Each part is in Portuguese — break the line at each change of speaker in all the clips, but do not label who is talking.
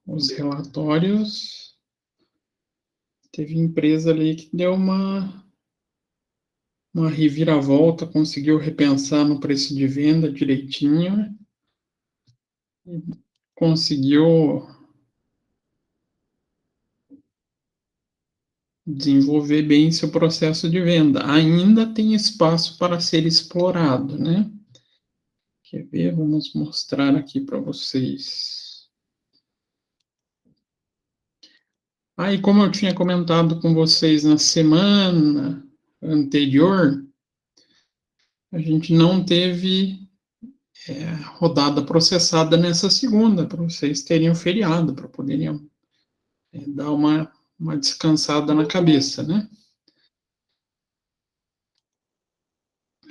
os relatórios. Teve empresa ali que deu uma reviravolta, conseguiu repensar no preço de venda direitinho, conseguiu desenvolver bem seu processo de venda. Ainda tem espaço para ser explorado, né? Quer ver? Vamos mostrar aqui para vocês. Aí, como eu tinha comentado com vocês na semana anterior, a gente não teve rodada processada nessa segunda, para vocês terem o feriado, para poderem dar uma descansada na cabeça, né?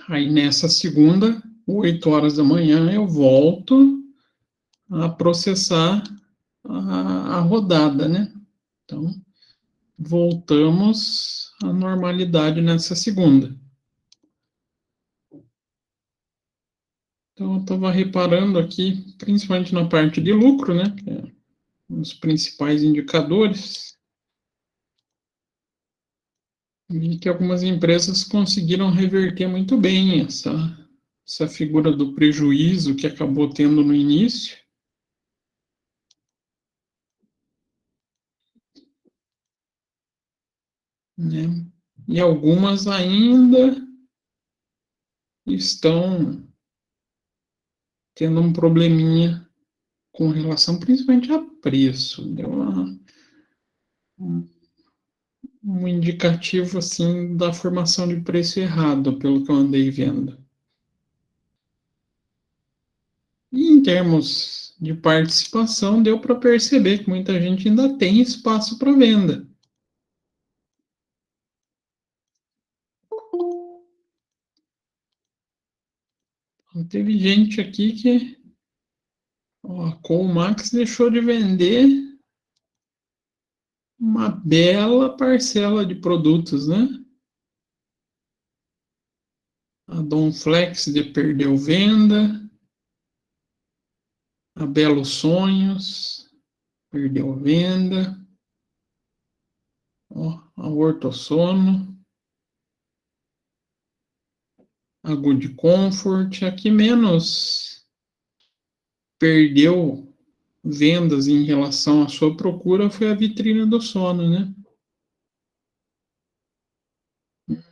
Aí nessa segunda, 8 horas da manhã, eu volto a processar a rodada, né? Então, voltamos à normalidade nessa segunda. Então, eu estava reparando aqui, principalmente na parte de lucro, né? Que é um dos principais indicadores, e que algumas empresas conseguiram reverter muito bem essa figura do prejuízo que acabou tendo no início, né? E algumas ainda estão tendo um probleminha com relação principalmente a preço. Deu um indicativo assim da formação de preço errado, pelo que eu andei vendo. E em termos de participação, deu para perceber que muita gente ainda tem espaço para venda. Então, teve gente aqui que a Colmax deixou de vender uma bela parcela de produtos, né? A Donflex perdeu venda, a Belo Sonhos perdeu venda, ó, a Ortosono, a Good Comfort, a que menos perdeu vendas em relação à sua procura foi a Vitrine do Sono, né?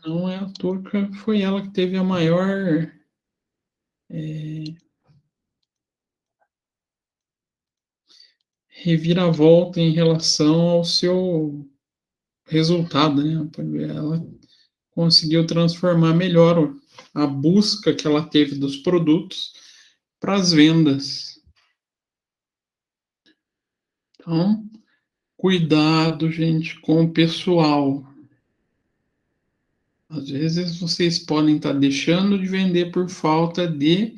Não é à toa que foi ela que teve a maior reviravolta em relação ao seu resultado, né? Ela conseguiu transformar melhor a busca que ela teve dos produtos para as vendas. Então, cuidado, gente, com o pessoal. Às vezes vocês podem estar deixando de vender por falta de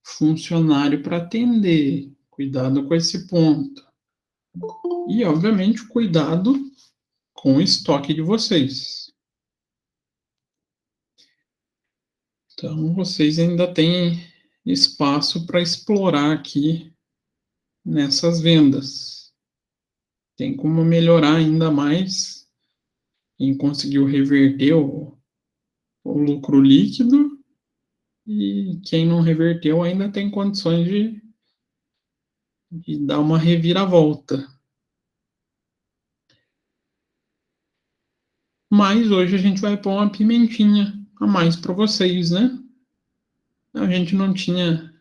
funcionário para atender. Cuidado com esse ponto. E, obviamente, cuidado com o estoque de vocês. Então, vocês ainda têm espaço para explorar aqui nessas vendas. Tem como melhorar ainda mais em conseguir reverter o lucro líquido, e quem não reverteu ainda tem condições de dar uma reviravolta. Mas hoje a gente vai pôr uma pimentinha a mais para vocês, né? A gente não tinha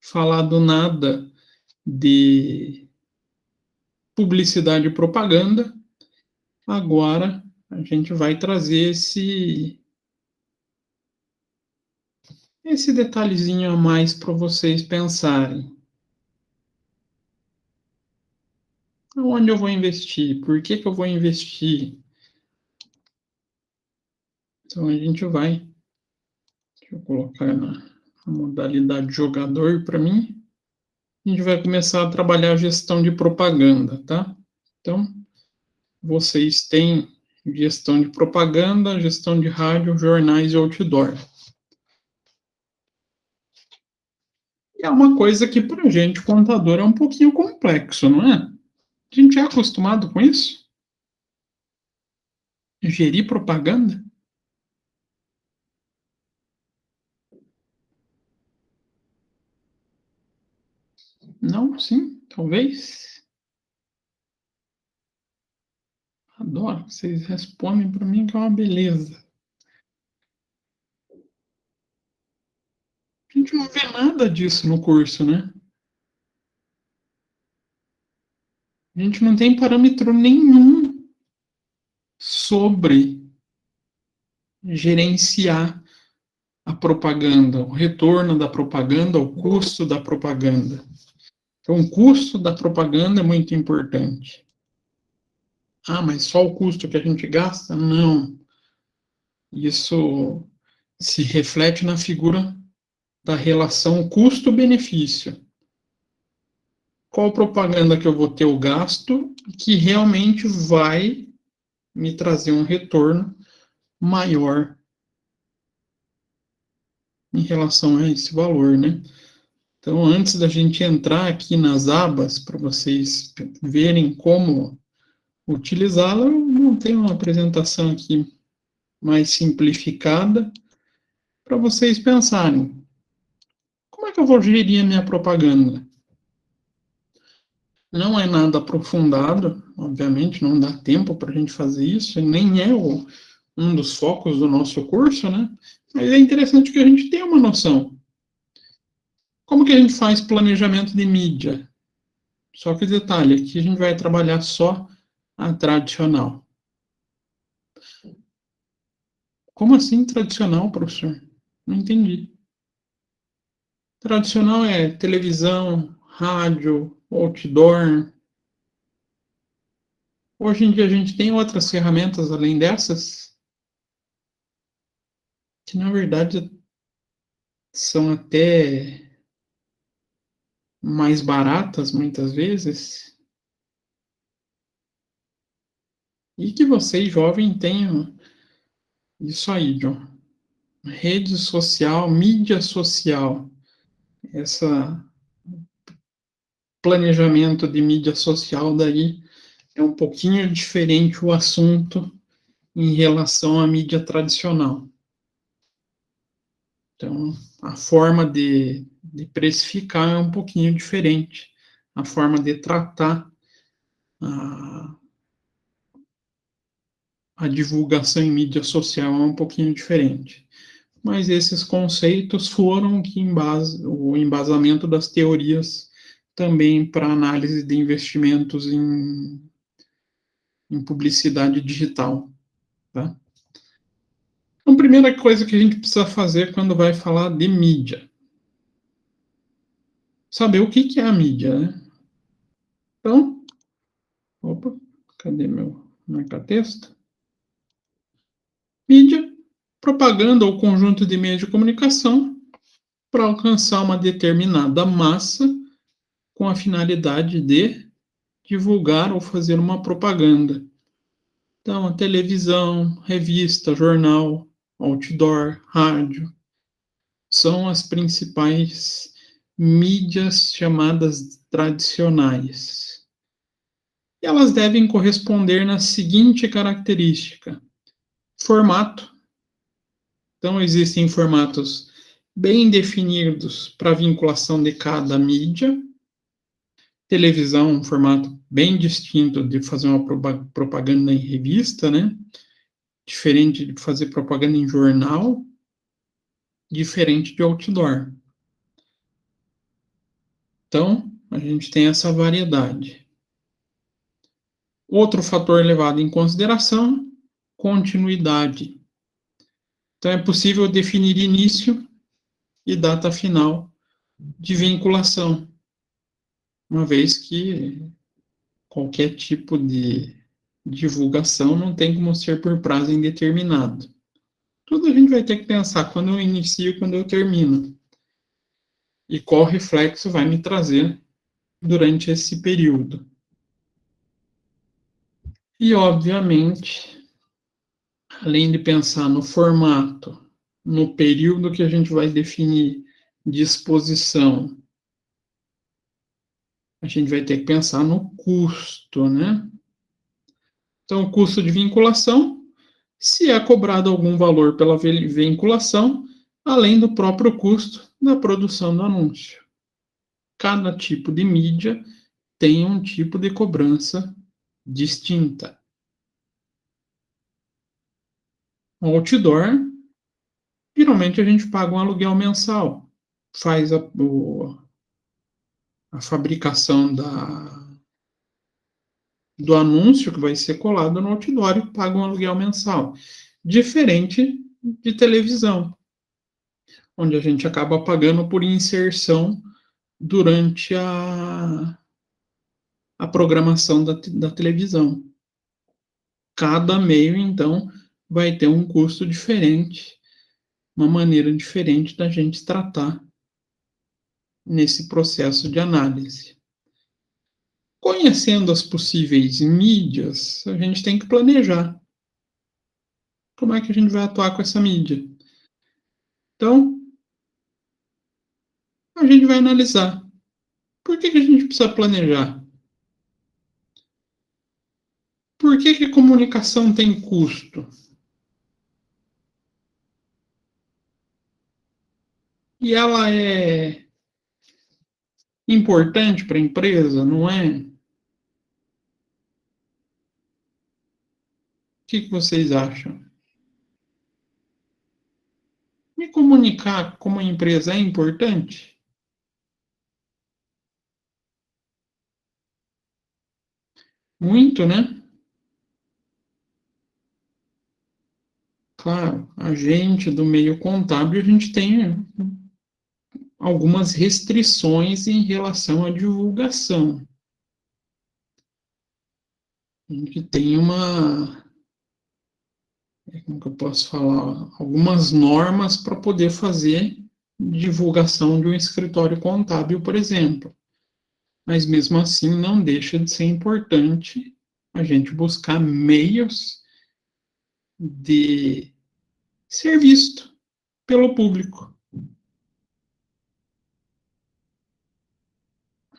falado nada de publicidade e propaganda. Agora a gente vai trazer esse detalhezinho a mais para vocês pensarem. Onde eu vou investir? Por que eu vou investir? Então a gente vai. Deixa eu colocar na modalidade jogador para mim. A gente vai começar a trabalhar a gestão de propaganda, tá? Então, vocês têm gestão de propaganda, gestão de rádio, jornais e outdoor. E é uma coisa que, para a gente, contador, é um pouquinho complexo, não é? A gente é acostumado com isso? Gerir propaganda? Não, sim, talvez. Adoro. Vocês respondem para mim que é uma beleza. A gente não vê nada disso no curso, né? A gente não tem parâmetro nenhum sobre gerenciar a propaganda, o retorno da propaganda, o custo da propaganda. Então, o custo da propaganda é muito importante. Ah, mas só o custo que a gente gasta? Não. Isso se reflete na figura da relação custo-benefício. Qual propaganda que eu vou ter o gasto que realmente vai me trazer um retorno maior em relação a esse valor, né? Então, antes da gente entrar aqui nas abas, para vocês verem como utilizá-la, eu montei uma apresentação aqui mais simplificada para vocês pensarem. Como é que eu vou gerir a minha propaganda? Não é nada aprofundado, obviamente, não dá tempo para a gente fazer isso, e nem é um dos focos do nosso curso, né? Mas é interessante que a gente tenha uma noção. Como que a gente faz planejamento de mídia? Só que detalhe, aqui a gente vai trabalhar só a tradicional. Como assim tradicional, professor? Não entendi. Tradicional é televisão, rádio, outdoor. Hoje em dia a gente tem outras ferramentas além dessas, que na verdade são até mais baratas muitas vezes, e que vocês jovens tenham isso aí, John. Rede social, mídia social, essa planejamento de mídia social daí é um pouquinho diferente o assunto em relação à mídia tradicional. Então, a forma de precificar é um pouquinho diferente. A forma de tratar a, a divulgação em mídia social é um pouquinho diferente. Mas esses conceitos foram o embasamento das teorias também para análise de investimentos em publicidade digital. Tá? Então, a primeira coisa que a gente precisa fazer quando vai falar de mídia, saber o que é a mídia, né? Então, opa, cadê meu marca-texto? Mídia, propaganda ou conjunto de meios de comunicação para alcançar uma determinada massa com a finalidade de divulgar ou fazer uma propaganda. Então, a televisão, revista, jornal, outdoor, rádio, são as principais mídias chamadas tradicionais. E elas devem corresponder na seguinte característica: formato. Então, existem formatos bem definidos para a vinculação de cada mídia. Televisão, um formato bem distinto de fazer uma propaganda em revista, né? Diferente de fazer propaganda em jornal, diferente de outdoor. Então, a gente tem essa variedade. Outro fator levado em consideração, continuidade. Então, é possível definir início e data final de vinculação, uma vez que qualquer tipo de divulgação não tem como ser por prazo indeterminado. Tudo a gente vai ter que pensar quando eu inicio e quando eu termino. E qual reflexo vai me trazer durante esse período. E, obviamente, além de pensar no formato, no período que a gente vai definir de exposição a gente vai ter que pensar no custo, né? Então, o custo de vinculação, se é cobrado algum valor pela vinculação, além do próprio custo da produção do anúncio. Cada tipo de mídia tem um tipo de cobrança distinta. O outdoor, geralmente a gente paga um aluguel mensal, faz a fabricação do anúncio que vai ser colado no outdoor e paga um aluguel mensal. Diferente de televisão, onde a gente acaba pagando por inserção durante a programação da televisão. Cada meio, então, vai ter um custo diferente, uma maneira diferente da gente tratar nesse processo de análise. Conhecendo as possíveis mídias, a gente tem que planejar como é que a gente vai atuar com essa mídia. Então, a gente vai analisar. Por que a gente precisa planejar? Por que a comunicação tem custo? E ela é importante para a empresa, não é? O que vocês acham? Me comunicar como empresa é importante? Muito, né? Claro, a gente do meio contábil, a gente tem algumas restrições em relação à divulgação. A gente tem como que eu posso falar, algumas normas para poder fazer divulgação de um escritório contábil, por exemplo. Mas mesmo assim não deixa de ser importante a gente buscar meios de ser visto pelo público.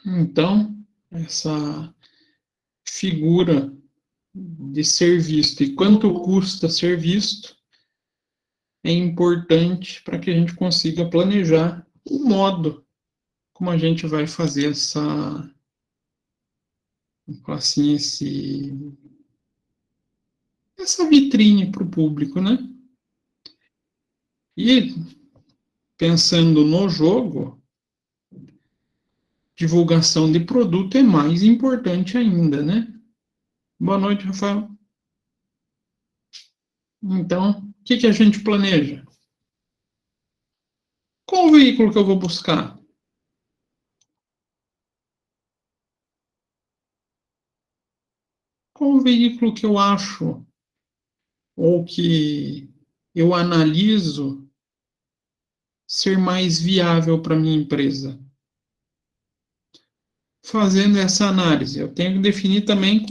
Então, essa figura de ser visto e quanto custa ser visto é importante para que a gente consiga planejar o modo como a gente vai fazer assim, essa vitrine para o público, né? E pensando no jogo, divulgação de produto é mais importante ainda, né? Boa noite, Rafael. Então, o que a gente planeja? Qual o veículo que eu vou buscar? Qual o veículo que eu acho ou que eu analiso ser mais viável para minha empresa? Fazendo essa análise, eu tenho que definir também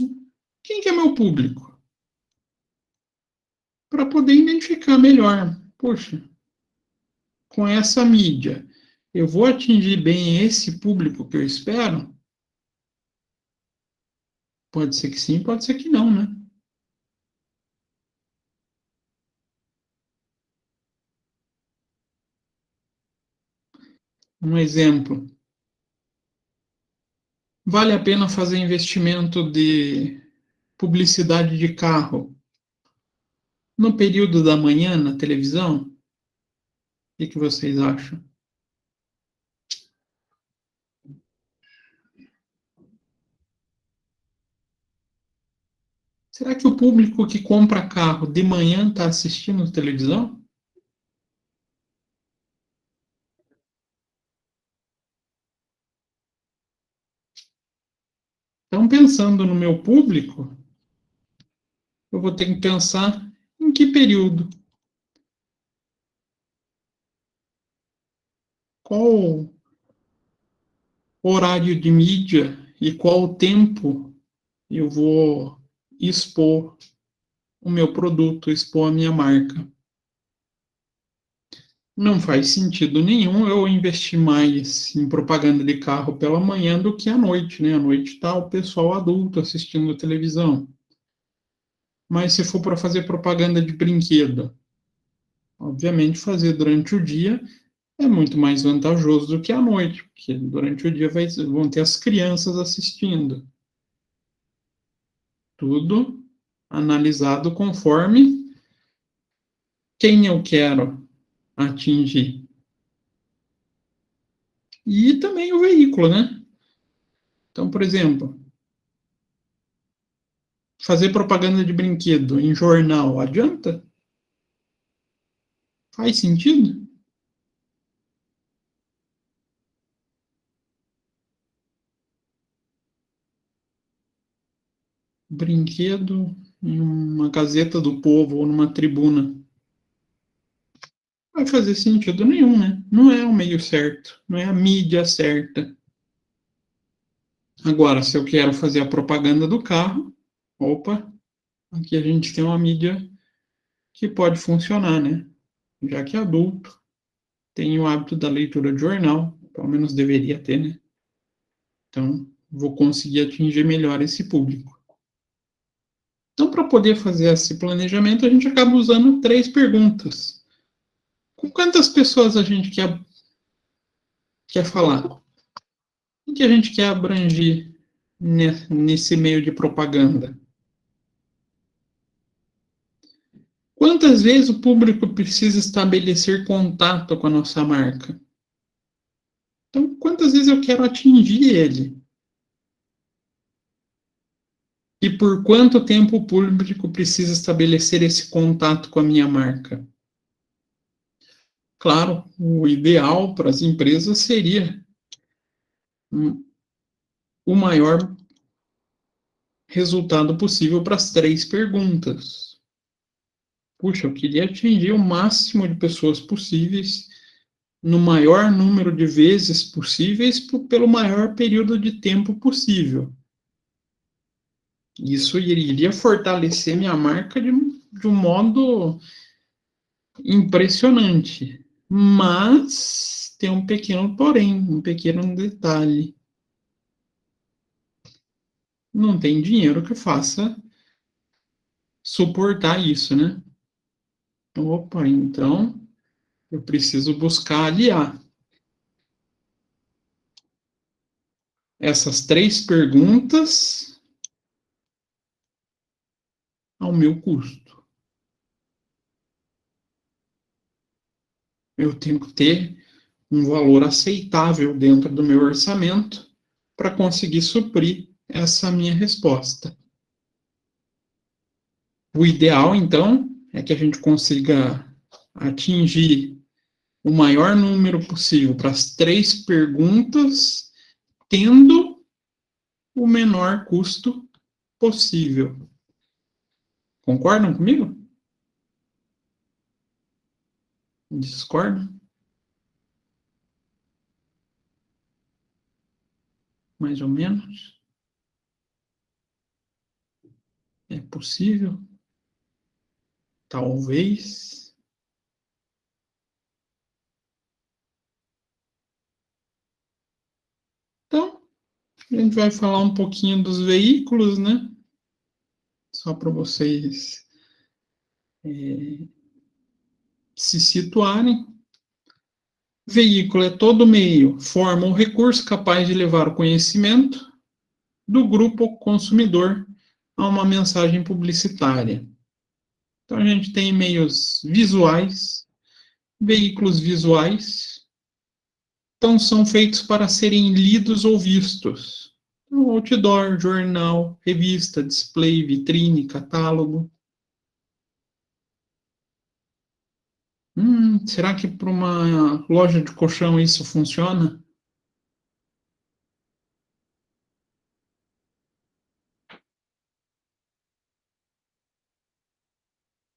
quem que é meu público, para poder identificar melhor. Poxa, com essa mídia, eu vou atingir bem esse público que eu espero? Pode ser que sim, pode ser que não, né? Um exemplo, vale a pena fazer investimento de publicidade de carro no período da manhã na televisão? O que vocês acham? Será que o público que compra carro de manhã está assistindo televisão? Então, pensando no meu público, eu vou ter que pensar em que período, qual horário de mídia e qual tempo eu vou expor o meu produto, expor a minha marca. Não faz sentido nenhum eu investir mais em propaganda de carro pela manhã do que à noite, né? À noite está o pessoal adulto assistindo televisão. Mas se for para fazer propaganda de brinquedo, obviamente fazer durante o dia é muito mais vantajoso do que à noite, porque durante o dia vão ter as crianças assistindo. Tudo analisado conforme quem eu quero atingir. E também o veículo, né? Então, por exemplo, fazer propaganda de brinquedo em jornal adianta? Faz sentido? Brinquedo em uma Gazeta do Povo ou numa tribuna. Não vai fazer sentido nenhum, né? Não é o meio certo, não é a mídia certa. Agora, se eu quero fazer a propaganda do carro, opa, aqui a gente tem uma mídia que pode funcionar, né? Já que é adulto, tem o hábito da leitura de jornal, pelo menos deveria ter, né? Então, vou conseguir atingir melhor esse público. Então, para poder fazer esse planejamento, a gente acaba usando 3 perguntas. Com quantas pessoas a gente quer falar? O que a gente quer abranger nesse meio de propaganda? Quantas vezes o público precisa estabelecer contato com a nossa marca? Então, quantas vezes eu quero atingir ele? E por quanto tempo o público precisa estabelecer esse contato com a minha marca? Claro, o ideal para as empresas seria o maior resultado possível para as 3 perguntas. Puxa, eu queria atingir o máximo de pessoas possíveis, no maior número de vezes possíveis, pelo maior período de tempo possível. Isso iria fortalecer minha marca de um modo impressionante. Mas tem um pequeno porém, um pequeno detalhe. Não tem dinheiro que faça suportar isso, né? Opa, então eu preciso buscar aliar essas 3 perguntas ao meu custo. Eu tenho que ter um valor aceitável dentro do meu orçamento para conseguir suprir essa minha resposta. O ideal, então, é que a gente consiga atingir o maior número possível para as 3 perguntas, tendo o menor custo possível. Concordam comigo? Discordam? Mais ou menos? É possível? Talvez. Então, a gente vai falar um pouquinho dos veículos, né? Só para vocês se situarem. Veículo é todo meio, forma ou recurso capaz de levar o conhecimento do grupo consumidor a uma mensagem publicitária. Então, a gente tem meios visuais, veículos visuais, então são feitos para serem lidos ou vistos. Então, outdoor, jornal, revista, display, vitrine, catálogo. Será que para uma loja de colchão isso funciona?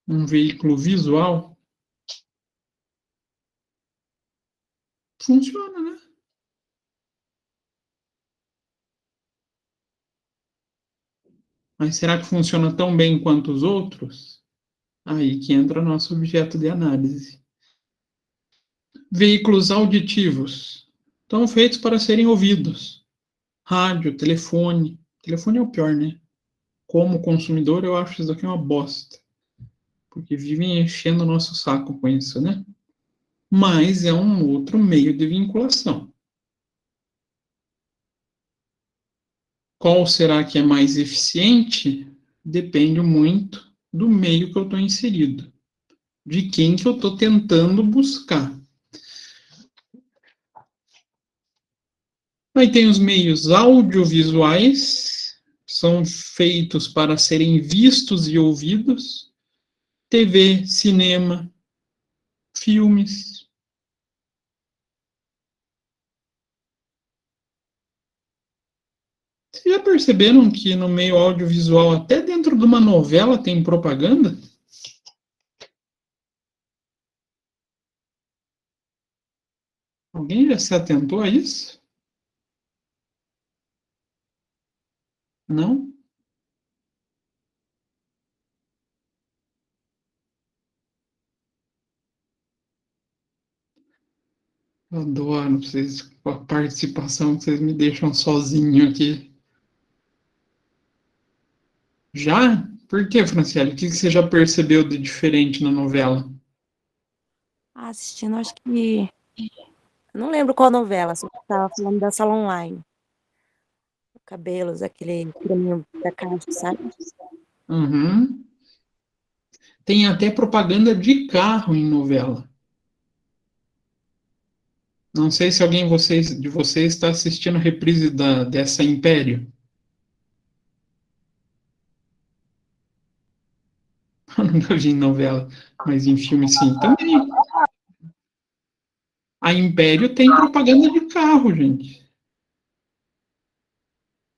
Um veículo visual? Funciona, né? Mas será que funciona tão bem quanto os outros? Aí que entra nosso objeto de análise. Veículos auditivos estão feitos para serem ouvidos. Rádio, telefone. Telefone é o pior, né? Como consumidor, eu acho isso daqui uma bosta. Porque vivem enchendo o nosso saco com isso, né? Mas é um outro meio de vinculação. Qual será que é mais eficiente? Depende muito do meio que eu estou inserido, de quem que eu estou tentando buscar. Aí tem os meios audiovisuais, são feitos para serem vistos e ouvidos, TV, cinema, filmes. Vocês já perceberam que no meio audiovisual, até dentro de uma novela, tem propaganda? Alguém já se atentou a isso? Não? Eu adoro vocês, a participação que vocês me deixam sozinho aqui. Já? Por que, Franciele? O que você já percebeu de diferente na novela?
Assistindo, acho que. Eu não lembro qual novela, só que tava falando da sala online. Cabelos, aquele creminho da caixa, sabe?
Uhum. Tem até propaganda de carro em novela. Não sei se alguém de vocês está assistindo a reprise dessa Império. Eu nunca vi em novela, mas em filme sim. Também. A Império tem propaganda de carro, gente.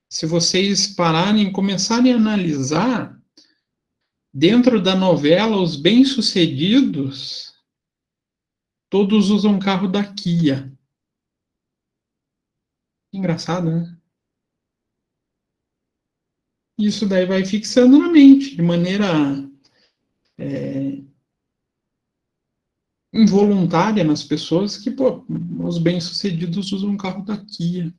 Se vocês pararem e começarem a analisar, dentro da novela, os bem-sucedidos, todos usam carro da Kia. Engraçado, né? Isso daí vai fixando na mente, de maneira involuntária nas pessoas, que, pô, os bem-sucedidos usam um carro da Kia.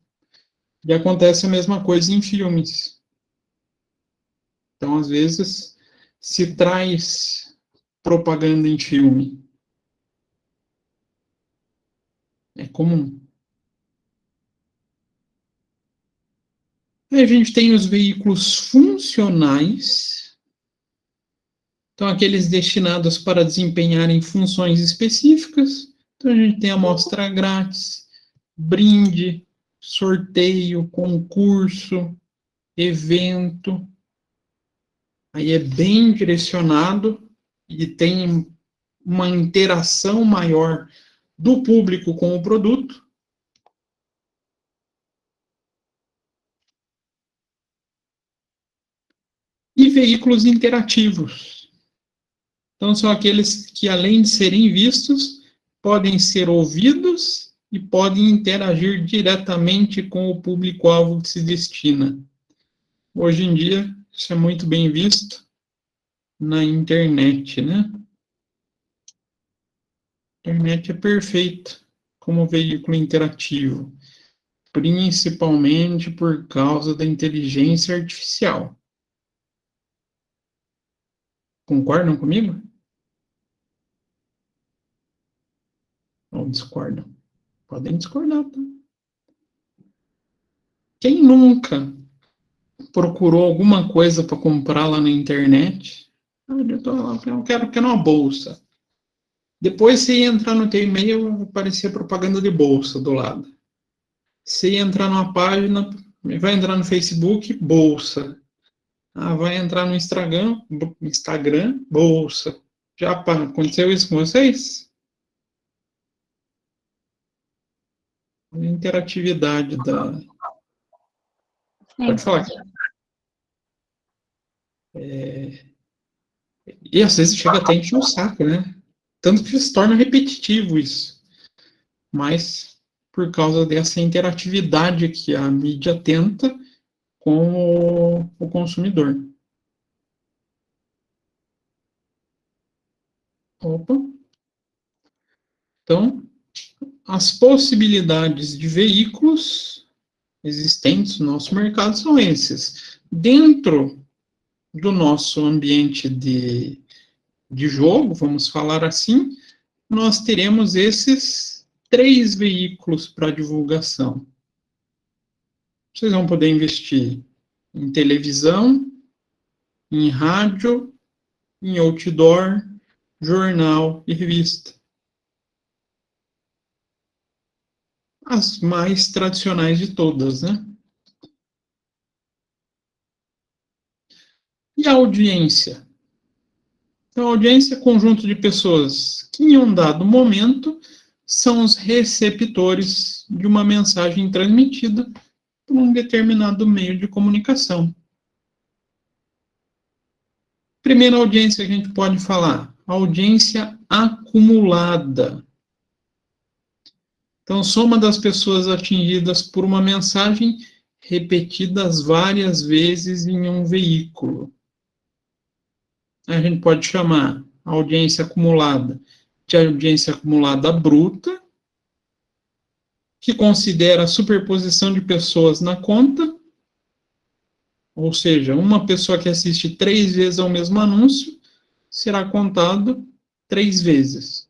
E acontece a mesma coisa em filmes. Então, às vezes, se traz propaganda em filme. É comum. Aí a gente tem os veículos funcionais, então aqueles destinados para desempenharem funções específicas. Então a gente tem amostra grátis, brinde, sorteio, concurso, evento. Aí é bem direcionado e tem uma interação maior do público com o produto. E veículos interativos. Então, são aqueles que, além de serem vistos, podem ser ouvidos e podem interagir diretamente com o público-alvo que se destina. Hoje em dia, isso é muito bem visto na internet, né? A internet é perfeita como veículo interativo, principalmente por causa da inteligência artificial. Concordam comigo? Ou discordam? Podem discordar, tá? Quem nunca procurou alguma coisa para comprar lá na internet? Eu quero uma bolsa. Depois você ia entrar no teu e-mail, aparecia propaganda de bolsa do lado. Você ia entrar numa página, vai entrar no Facebook, bolsa. Ah, vai entrar no Instagram, bolsa. Já aconteceu isso com vocês? A interatividade da. Pode
Sim.
falar. E às vezes chega até a encher o saco, né? Tanto que se torna repetitivo isso. Mas por causa dessa interatividade que a mídia tenta com o consumidor. Opa. Então, as possibilidades de veículos existentes no nosso mercado são esses. Dentro do nosso ambiente de jogo, vamos falar assim, nós teremos esses 3 veículos para divulgação. Vocês vão poder investir em televisão, em rádio, em outdoor, jornal e revista. As mais tradicionais de todas, né? E a audiência? Então, a audiência é conjunto de pessoas que, em um dado momento, são os receptores de uma mensagem transmitida por um determinado meio de comunicação. Primeira audiência que a gente pode falar, audiência acumulada. Então, soma das pessoas atingidas por uma mensagem repetidas várias vezes em um veículo. A gente pode chamar a audiência acumulada de audiência acumulada bruta, que considera a superposição de pessoas na conta, ou seja, uma pessoa que assiste 3 vezes ao mesmo anúncio será contado 3 vezes.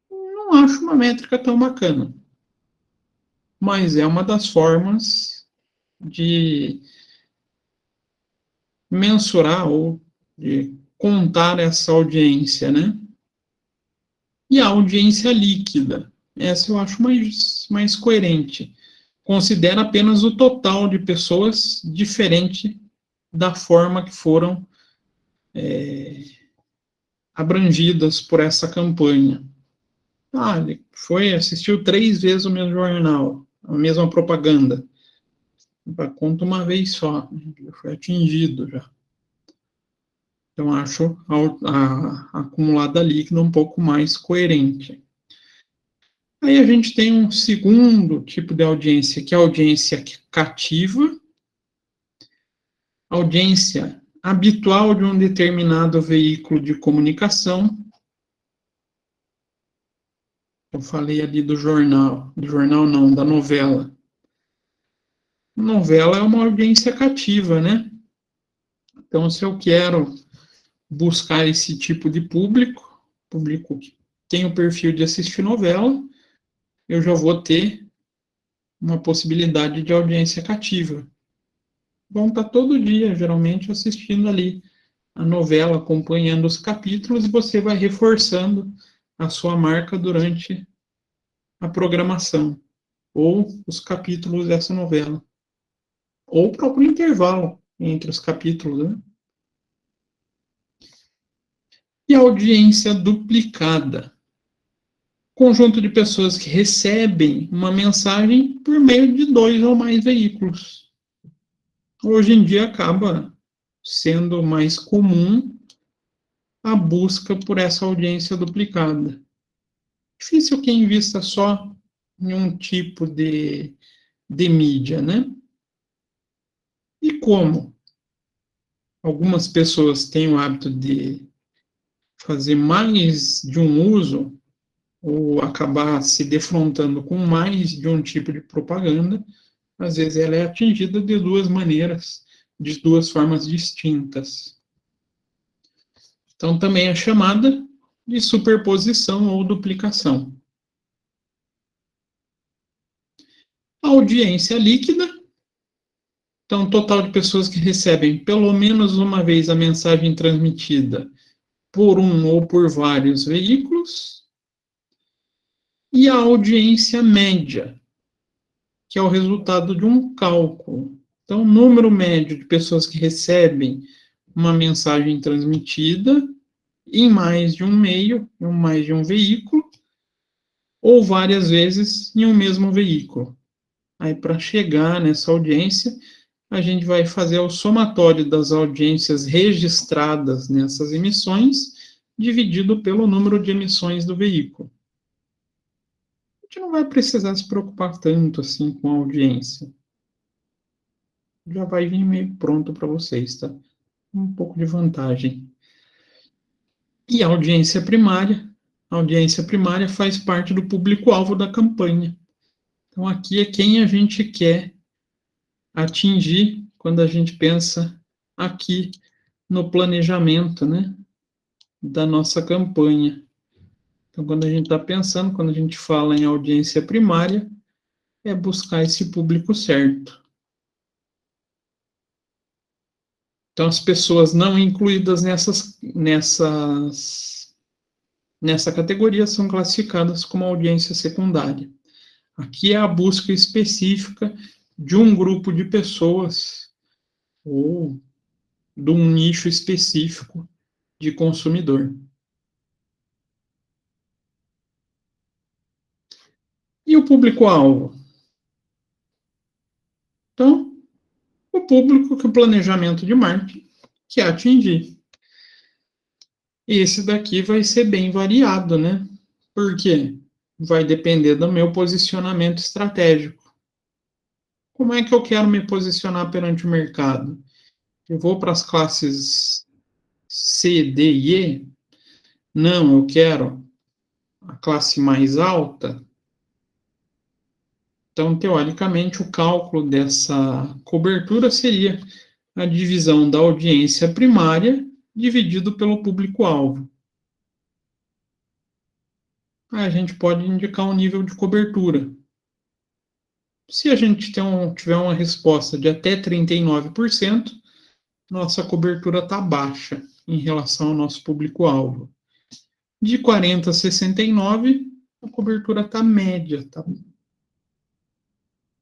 Não acho uma métrica tão bacana, mas é uma das formas de mensurar ou de contar essa audiência, né? E a audiência líquida, essa eu acho mais coerente. Considera apenas o total de pessoas diferente da forma que foram abrangidas por essa campanha. Ah, ele assistiu 3 vezes o mesmo jornal, a mesma propaganda. Conta uma vez só, ele foi atingido já. Então, acho a acumulada líquida um pouco mais coerente. Aí a gente tem um segundo tipo de audiência, que é a audiência cativa, audiência habitual de um determinado veículo de comunicação. Eu falei ali do jornal não, da novela. Novela é uma audiência cativa, né? Então, se eu quero buscar esse tipo de público que tem o perfil de assistir novela, eu já vou ter uma possibilidade de audiência cativa. Vão estar todo dia, geralmente, assistindo ali a novela, acompanhando os capítulos, e você vai reforçando a sua marca durante a programação, ou os capítulos dessa novela, ou o próprio intervalo entre os capítulos, né? E a audiência duplicada. Conjunto de pessoas que recebem uma mensagem por meio de 2 ou mais veículos. Hoje em dia acaba sendo mais comum a busca por essa audiência duplicada. Difícil quem invista só em um tipo de mídia, né? E como algumas pessoas têm o hábito de fazer mais de um uso, ou acabar se defrontando com mais de um tipo de propaganda, às vezes ela é atingida de 2 maneiras, de 2 formas distintas. Então, também é chamada de superposição ou duplicação. A audiência líquida, então, total de pessoas que recebem pelo menos uma vez a mensagem transmitida por um ou por vários veículos. E a audiência média, que é o resultado de um cálculo. Então, o número médio de pessoas que recebem uma mensagem transmitida em mais de um meio, em mais de um veículo, ou várias vezes em um mesmo veículo. Aí, para chegar nessa audiência, a gente vai fazer o somatório das audiências registradas nessas emissões, dividido pelo número de emissões do veículo. A gente não vai precisar se preocupar tanto assim com a audiência. Já vai vir meio pronto para vocês, tá? Um pouco de vantagem. E a audiência primária, A audiência primária faz parte do público-alvo da campanha. Então, aqui é quem a gente quer atingir quando a gente pensa aqui no planejamento, né, da nossa campanha. Então, quando a gente está pensando, quando a gente fala em audiência primária, é buscar esse público certo. Então, as pessoas não incluídas nessa categoria são classificadas como audiência secundária. Aqui é a busca específica de um grupo de pessoas ou de um nicho específico de consumidor. E o público-alvo? Então, o público que o planejamento de marketing quer atingir. Esse daqui vai ser bem variado, né? Por quê? Vai depender do meu posicionamento estratégico. Como é que eu quero me posicionar perante o mercado? Eu vou para as classes C, D e E? Não, eu quero a classe mais alta. Então, teoricamente, o cálculo dessa cobertura seria a divisão da audiência primária dividido pelo público-alvo. A gente pode indicar um nível de cobertura. Se a gente tiver uma resposta de até 39%, nossa cobertura está baixa em relação ao nosso público-alvo. De 40 a 69, a cobertura está média, está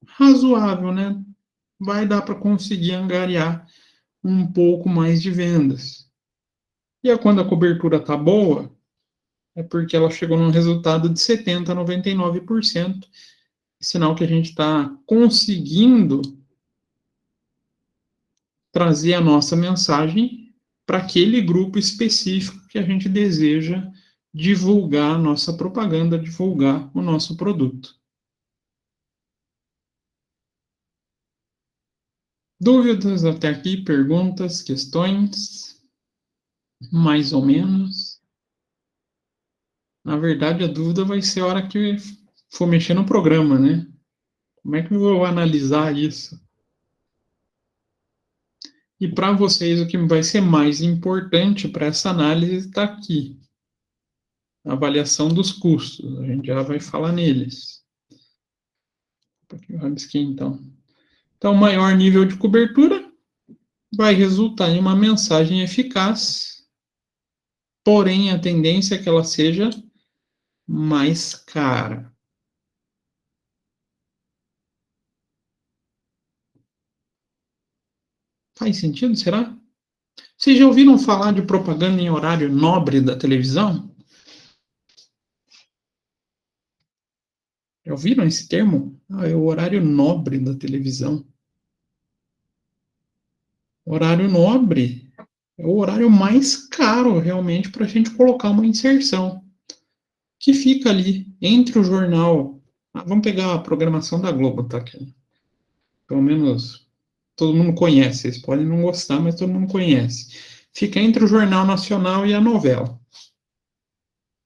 razoável, né? Vai dar para conseguir angariar um pouco mais de vendas. E quando a cobertura está boa, é porque ela chegou num resultado de 70% a 99%, sinal que a gente está conseguindo trazer a nossa mensagem para aquele grupo específico que a gente deseja divulgar a nossa propaganda, divulgar o nosso produto. Dúvidas até aqui? Perguntas, questões? Mais ou menos? Na verdade, a dúvida vai ser a hora que for mexer no programa, né? Como é que eu vou analisar isso? E para vocês, o que vai ser mais importante para essa análise está aqui. A avaliação dos custos. A gente já vai falar neles. Um pouquinho rabisquei, então. Então, maior nível de cobertura vai resultar em uma mensagem eficaz, porém a tendência é que ela seja mais cara. Faz sentido, será? Vocês já ouviram falar de propaganda em horário nobre da televisão? Já ouviram esse termo? É o horário nobre da televisão. Horário nobre é o horário mais caro, realmente, para a gente colocar uma inserção. Que fica ali, entre o jornal. Vamos pegar a programação da Globo, tá? Que, pelo menos todo mundo conhece. Vocês podem não gostar, mas todo mundo conhece. Fica entre o Jornal Nacional e a novela.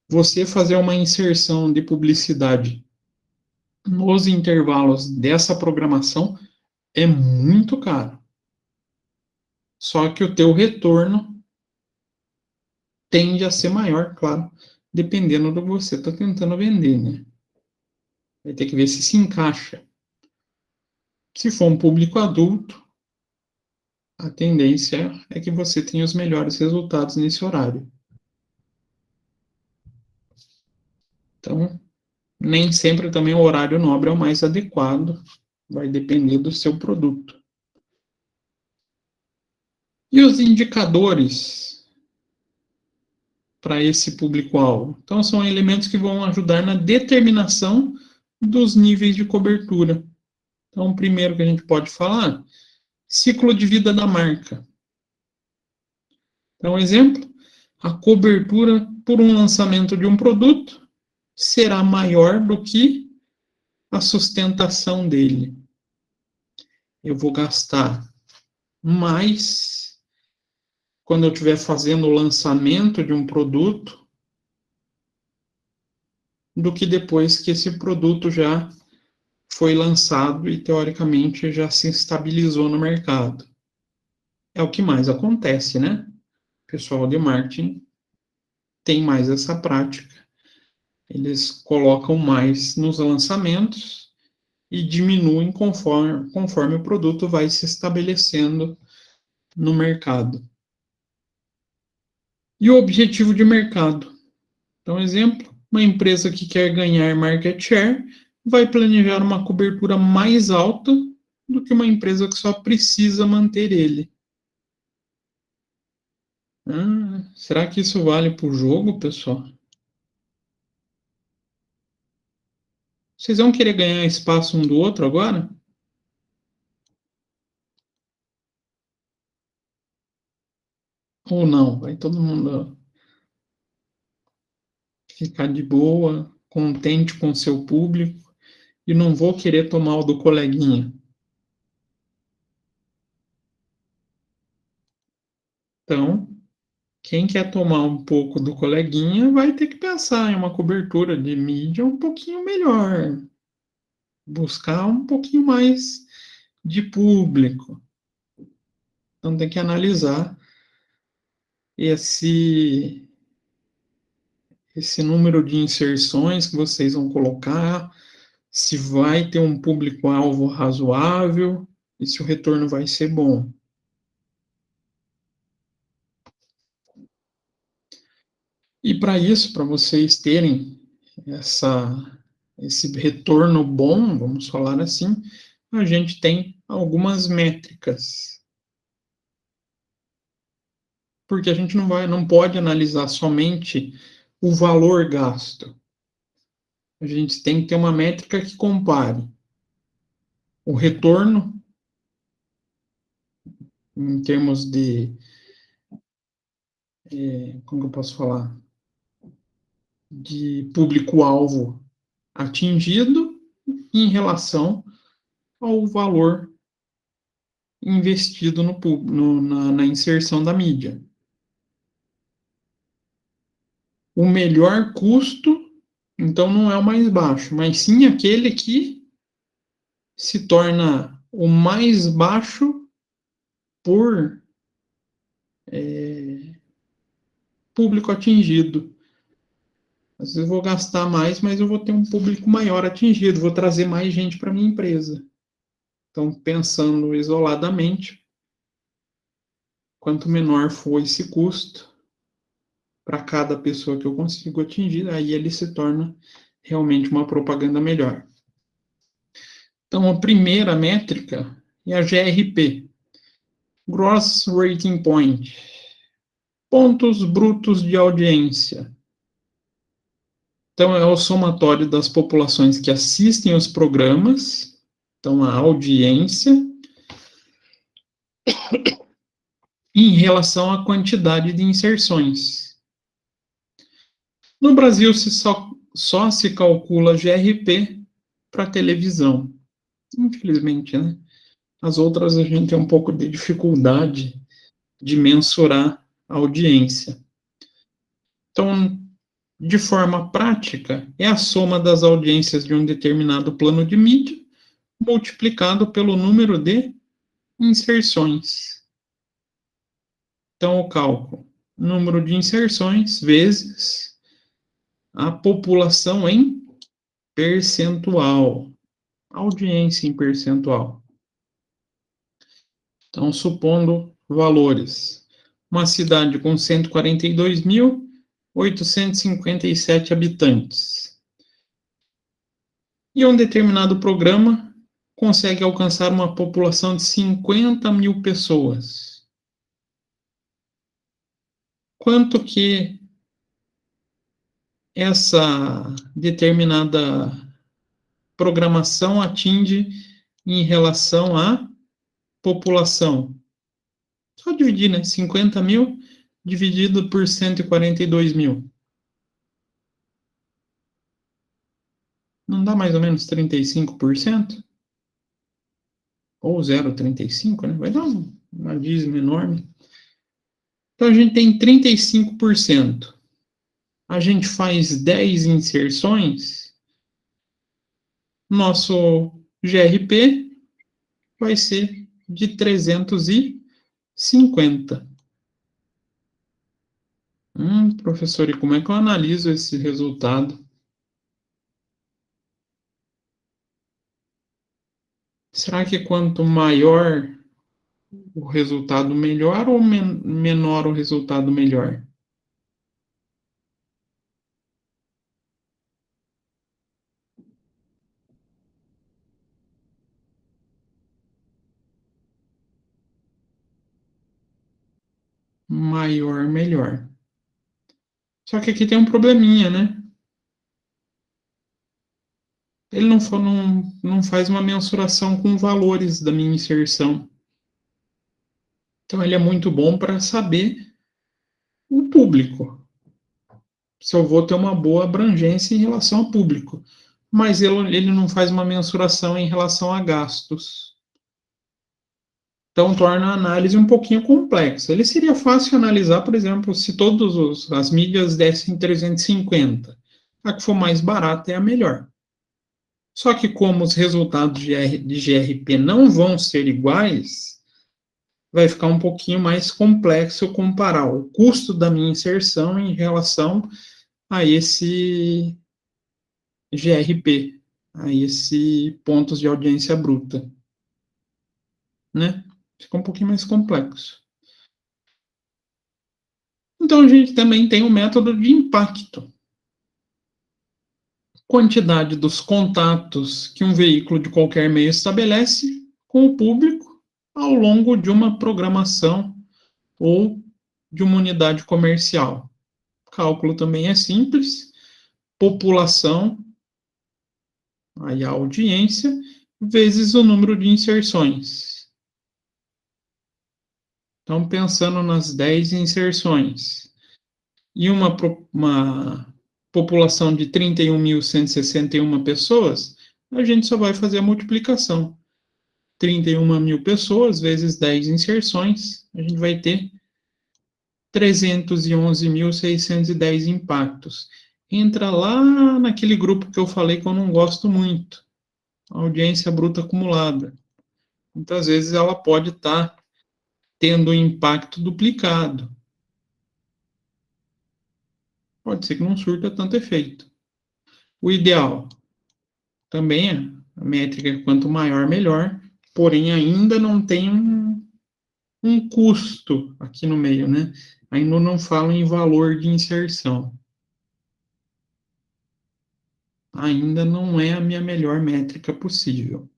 Você fazer uma inserção de publicidade nos intervalos dessa programação é muito caro. Só que o teu retorno tende a ser maior, claro, dependendo do que você está tentando vender, né? Vai ter que ver se encaixa. Se for um público adulto, a tendência é que você tenha os melhores resultados nesse horário. Então, nem sempre também o horário nobre é o mais adequado, vai depender do seu produto. E os indicadores para esse público-alvo? Então, são elementos que vão ajudar na determinação dos níveis de cobertura. Então, o primeiro que a gente pode falar, ciclo de vida da marca. Então, exemplo, a cobertura por um lançamento de um produto será maior do que a sustentação dele. Eu vou gastar mais quando eu estiver fazendo o lançamento de um produto do que depois que esse produto já foi lançado e, teoricamente, já se estabilizou no mercado. É o que mais acontece, né? O pessoal de marketing tem mais essa prática. Eles colocam mais nos lançamentos e diminuem conforme o produto vai se estabelecendo no mercado. E o objetivo de mercado? Então, exemplo, uma empresa que quer ganhar market share vai planejar uma cobertura mais alta do que uma empresa que só precisa manter ele. Será que isso vale para o jogo, pessoal? Vocês vão querer ganhar espaço um do outro agora? Ou não? Vai todo mundo ficar de boa, contente com o seu público e não vou querer tomar o do coleguinha. Então, quem quer tomar um pouco do coleguinha vai ter que pensar em uma cobertura de mídia um pouquinho melhor, buscar um pouquinho mais de público. Então, tem que analisar esse número de inserções que vocês vão colocar, se vai ter um público-alvo razoável e se o retorno vai ser bom. E para isso, para vocês terem esse retorno bom, vamos falar assim, a gente tem algumas métricas. Porque a gente não pode analisar somente o valor gasto. A gente tem que ter uma métrica que compare o retorno em termos de, como eu posso falar, de público-alvo atingido em relação ao valor investido na inserção da mídia. O melhor custo, então, não é o mais baixo, mas sim aquele que se torna o mais baixo por público atingido. Às vezes eu vou gastar mais, mas eu vou ter um público maior atingido, vou trazer mais gente para minha empresa. Então, pensando isoladamente, quanto menor for esse custo para cada pessoa que eu consigo atingir, aí ele se torna realmente uma propaganda melhor. Então, a primeira métrica é a GRP, Gross Rating Point, pontos brutos de audiência. Então, é o somatório das populações que assistem os programas, então a audiência, em relação à quantidade de inserções. No Brasil, só se calcula GRP para televisão. Infelizmente, né? As outras a gente tem um pouco de dificuldade de mensurar a audiência. Então, de forma prática, é a soma das audiências de um determinado plano de mídia multiplicado pelo número de inserções. Então, o cálculo, número de inserções vezes a população em percentual, audiência em percentual. Então, supondo valores, uma cidade com 142.857 habitantes. E um determinado programa consegue alcançar uma população de 50 mil pessoas. Quanto que essa determinada programação atinge em relação à população? Só dividir, né? 50 mil dividido por 142 mil. Não dá mais ou menos 35%? Ou 0,35%, né? Vai dar uma dízima enorme. Então, a gente tem 35%. a gente faz 10 inserções, nosso GRP vai ser de 350. Professor, e como é que eu analiso esse resultado? Será que quanto maior o resultado melhor ou menor o resultado melhor? Maior, melhor. Só que aqui tem um probleminha, né? Ele não faz uma mensuração com valores da minha inserção. Então, ele é muito bom para saber o público, se eu vou ter uma boa abrangência em relação ao público. Mas ele não faz uma mensuração em relação a gastos. Então, torna a análise um pouquinho complexa. Ele seria fácil analisar, por exemplo, se todas as mídias dessem 350. A que for mais barata é a melhor. Só que como os resultados de GRP não vão ser iguais, vai ficar um pouquinho mais complexo comparar o custo da minha inserção em relação a esse GRP, a esse pontos de audiência bruta, né? Fica um pouquinho mais complexo. Então, a gente também tem o método de impacto. Quantidade dos contatos que um veículo de qualquer meio estabelece com o público ao longo de uma programação ou de uma unidade comercial. O cálculo também é simples. População, aí a audiência, vezes o número de inserções. Então, pensando nas 10 inserções e uma população de 31.161 pessoas, a gente só vai fazer a multiplicação. 31.000 pessoas vezes 10 inserções, a gente vai ter 311.610 impactos. Entra lá naquele grupo que eu falei que eu não gosto muito, audiência bruta acumulada. Muitas vezes ela pode estar tendo um impacto duplicado. Pode ser que não surta tanto efeito. O ideal também é a métrica, quanto maior, melhor, porém ainda não tem um custo aqui no meio, né? Ainda não falo em valor de inserção. Ainda não é a minha melhor métrica possível.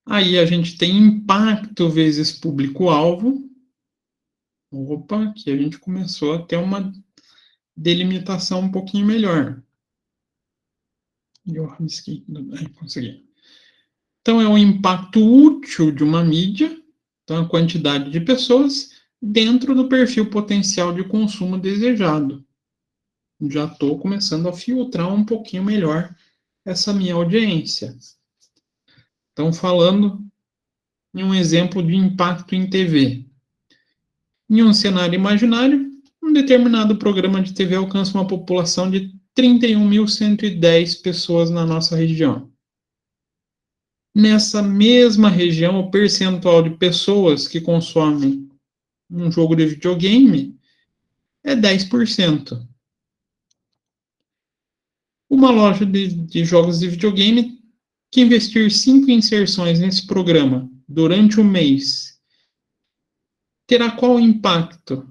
Aí a gente tem impacto vezes público-alvo. Opa, aqui a gente começou a ter uma delimitação um pouquinho melhor. Eu risquei, consegui. Então, é o impacto útil de uma mídia, então a quantidade de pessoas, dentro do perfil potencial de consumo desejado. Já estou começando a filtrar um pouquinho melhor essa minha audiência. Então, falando em um exemplo de impacto em TV. Em um cenário imaginário, um determinado programa de TV alcança uma população de 31.110 pessoas na nossa região. Nessa mesma região, o percentual de pessoas que consomem um jogo de videogame é 10%. Uma loja de jogos de videogame que investir 5 inserções nesse programa durante um mês terá qual impacto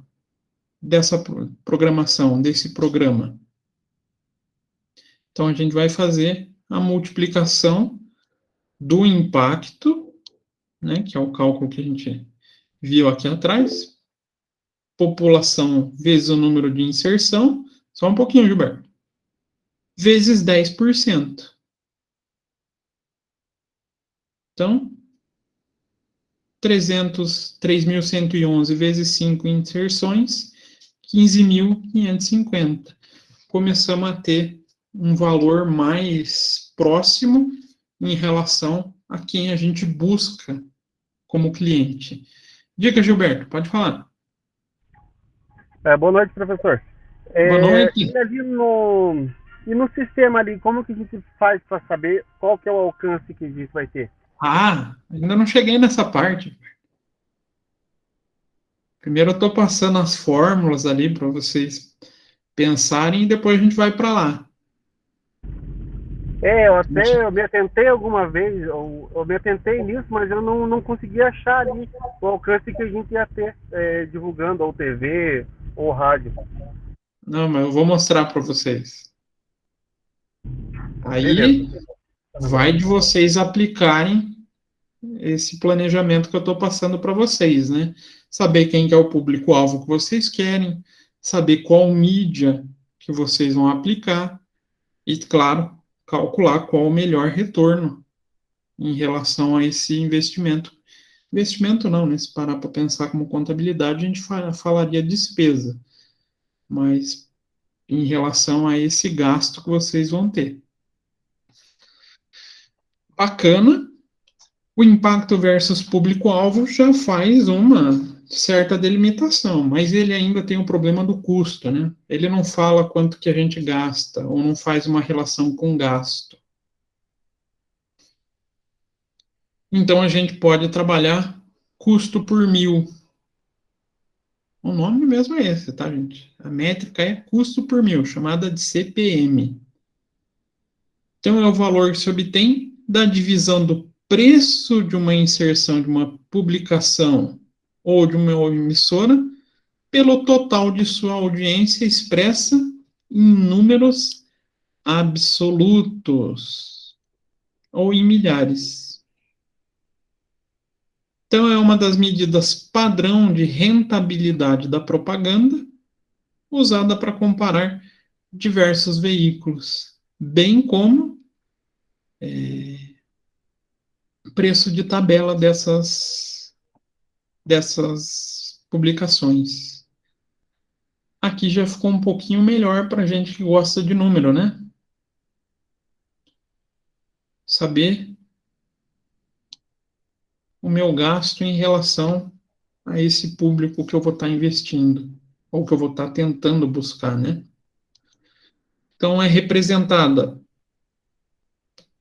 dessa programação, desse programa? Então, a gente vai fazer a multiplicação do impacto, né, que é o cálculo que a gente viu aqui atrás, população vezes o número de inserção, só um pouquinho, Gilberto, vezes 10%. Então, 3.111 vezes 5 inserções, 15.550. Começamos a ter um valor mais próximo em relação a quem a gente busca como cliente. Diga, Gilberto, pode falar.
Boa noite, professor.
Boa
E
noite.
ali no sistema ali, como que a gente faz para saber qual que é o alcance que a gente vai ter?
Ah, ainda não cheguei nessa parte. Primeiro eu estou passando as fórmulas ali para vocês pensarem e depois a gente vai para lá.
Eu me atentei alguma vez, eu me atentei nisso, mas eu não consegui achar ali o alcance que a gente ia ter divulgando, ou TV, ou rádio.
Não, mas eu vou mostrar para vocês.
Beleza.
Aí vai de vocês aplicarem esse planejamento que eu estou passando para vocês, né? Saber quem que é o público-alvo que vocês querem, saber qual mídia que vocês vão aplicar e, claro, calcular qual o melhor retorno em relação a esse investimento. Investimento não, né? Se parar para pensar como contabilidade, a gente falaria despesa, mas em relação a esse gasto que vocês vão ter. Bacana. O impacto versus público-alvo já faz uma certa delimitação, mas ele ainda tem o problema do custo, né? Ele não fala quanto que a gente gasta, ou não faz uma relação com gasto. Então a gente pode trabalhar custo por mil. O nome mesmo é esse, tá, gente? A métrica é custo por mil, chamada de CPM. Então é o valor que se obtém da divisão do preço de uma inserção de uma publicação ou de uma emissora pelo total de sua audiência expressa em números absolutos ou em milhares. Então, é uma das medidas padrão de rentabilidade da propaganda usada para comparar diversos veículos, bem como preço de tabela dessas publicações. Aqui já ficou um pouquinho melhor para a gente que gosta de número, né? Saber o meu gasto em relação a esse público que eu vou estar investindo, ou que eu vou estar tentando buscar, né? Então, é representada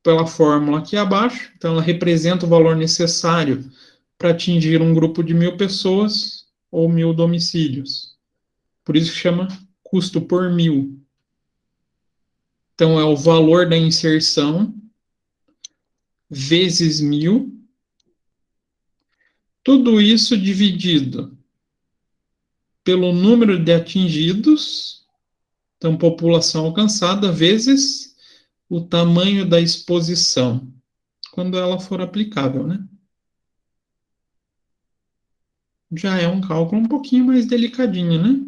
pela fórmula aqui abaixo, então ela representa o valor necessário para atingir um grupo de 1.000 pessoas ou 1.000 domicílios. Por isso que chama custo por mil. Então, é o valor da inserção vezes 1.000, tudo isso dividido pelo número de atingidos, então população alcançada, vezes o tamanho da exposição, quando ela for aplicável, né? Já é um cálculo um pouquinho mais delicadinho, né?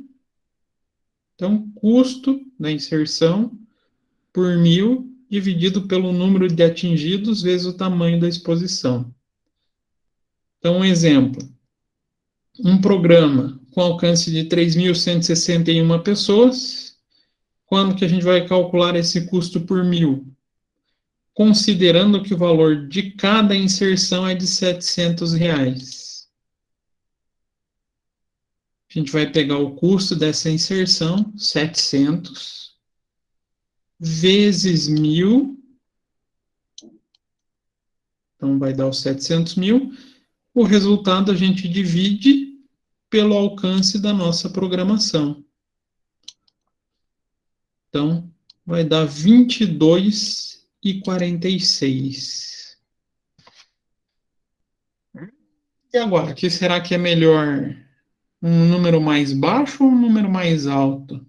Então, custo da inserção por 1.000 dividido pelo número de atingidos vezes o tamanho da exposição. Então, um exemplo. Um programa com alcance de 3.161 pessoas, quando que a gente vai calcular esse custo por 1.000? Considerando que o valor de cada inserção é de R$ 700. A gente vai pegar o custo dessa inserção, 700, vezes 1.000, então vai dar os 700 mil. O resultado a gente divide pelo alcance da nossa programação. Então, vai dar 22,46. E agora, o que será que é melhor? Um número mais baixo ou um número mais alto?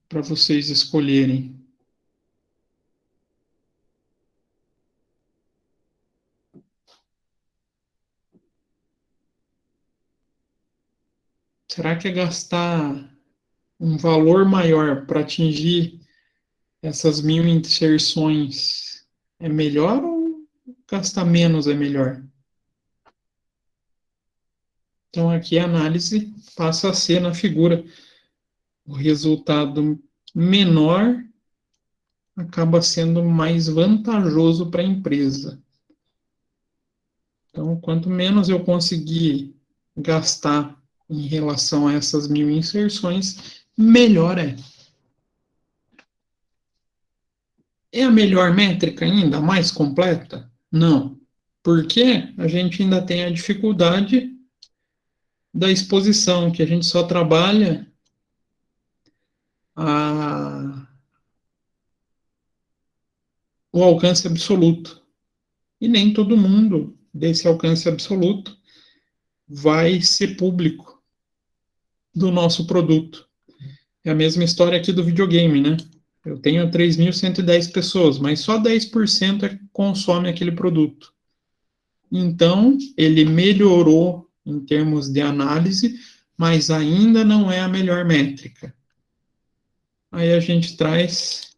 Para vocês escolherem. Será que é gastar um valor maior para atingir essas 1.000 inserções é melhor ou gastar menos é melhor? Então, aqui a análise passa a ser na figura o resultado menor acaba sendo mais vantajoso para a empresa. Então, quanto menos eu conseguir gastar em relação a essas 1.000 inserções, melhor é. É a melhor métrica ainda, a mais completa? Não. Porque a gente ainda tem a dificuldade da exposição, que a gente só trabalha o alcance absoluto. E nem todo mundo desse alcance absoluto vai ser público do nosso produto. É a mesma história aqui do videogame, né? Eu tenho 3.110 pessoas, mas só 10% consome aquele produto. Então, ele melhorou em termos de análise, mas ainda não é a melhor métrica. Aí a gente traz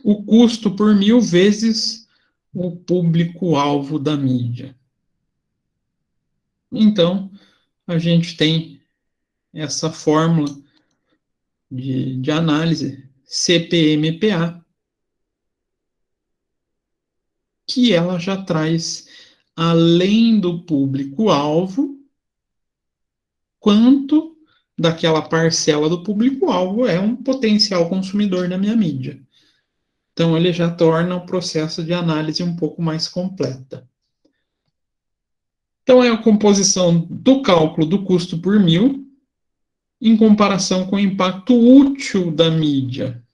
o custo por 1.000 vezes o público-alvo da mídia. Então, a gente tem essa fórmula de análise CPMPA, que ela já traz, além do público-alvo, quanto daquela parcela do público-alvo é um potencial consumidor da minha mídia. Então, ele já torna o processo de análise um pouco mais completa. Então, é a composição do cálculo do custo por 1.000 em comparação com o impacto útil da mídia.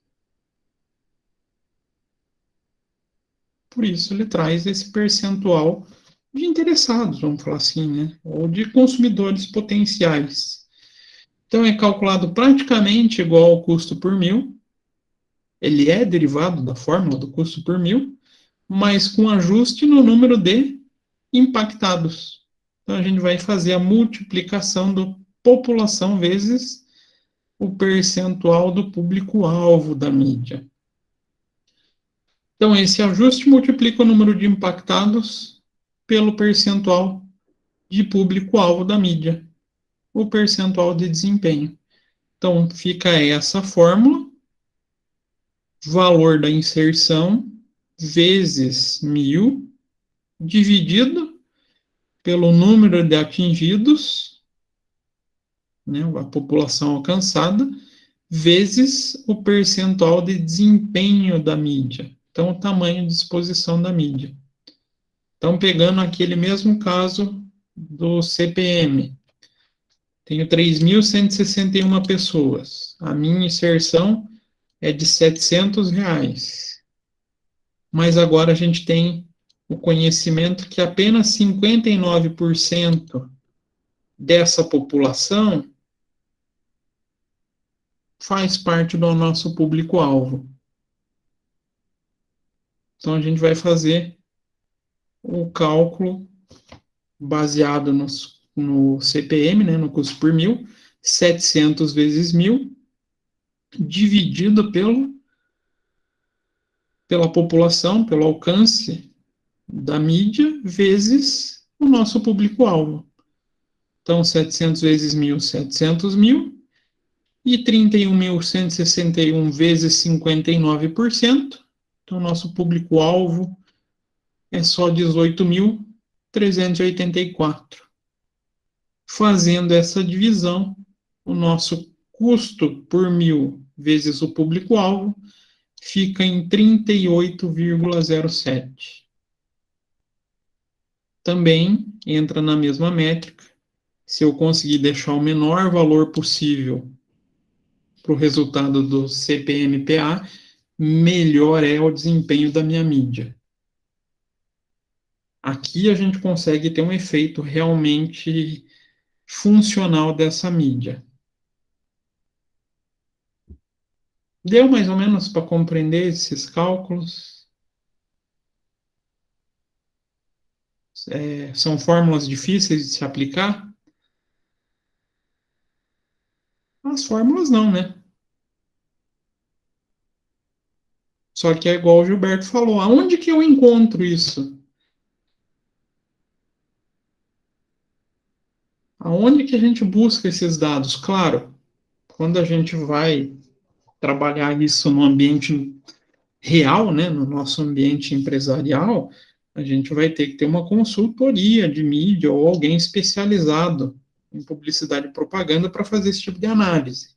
Por isso, ele traz esse percentual de interessados, vamos falar assim, né? Ou de consumidores potenciais. Então, é calculado praticamente igual ao custo por 1.000. Ele é derivado da fórmula do custo por 1.000, mas com ajuste no número de impactados. Então, a gente vai fazer a multiplicação da população vezes o percentual do público-alvo da mídia. Então, esse ajuste multiplica o número de impactados pelo percentual de público-alvo da mídia, o percentual de desempenho. Então, fica essa fórmula, valor da inserção vezes 1.000, dividido pelo número de atingidos, né, a população alcançada, vezes o percentual de desempenho da mídia. Então, o tamanho de exposição da mídia. Então, pegando aquele mesmo caso do CPM, tenho 3.161 pessoas. A minha inserção é de R$700. Mas agora a gente tem o conhecimento que apenas 59% dessa população faz parte do nosso público-alvo. Então, a gente vai fazer o cálculo baseado no CPM, né, no custo por 1.000, 700 vezes 1.000, dividido pela população, pelo alcance da mídia, vezes o nosso público-alvo. Então, 700 vezes 1.000, 700 mil, e 31.161 vezes 59%. Então, nosso público-alvo é só 18.384. Fazendo essa divisão, o nosso custo por 1.000 vezes o público-alvo fica em 38,07. Também entra na mesma métrica. Se eu conseguir deixar o menor valor possível para o resultado do CPMPA, melhor é o desempenho da minha mídia. Aqui a gente consegue ter um efeito realmente funcional dessa mídia. Deu mais ou menos para compreender esses cálculos? São fórmulas difíceis de se aplicar? As fórmulas não, né? Só que é igual o Gilberto falou, aonde que eu encontro isso? Aonde que a gente busca esses dados? Claro, quando a gente vai trabalhar isso no ambiente real, né, no nosso ambiente empresarial, a gente vai ter que ter uma consultoria de mídia ou alguém especializado em publicidade e propaganda para fazer esse tipo de análise.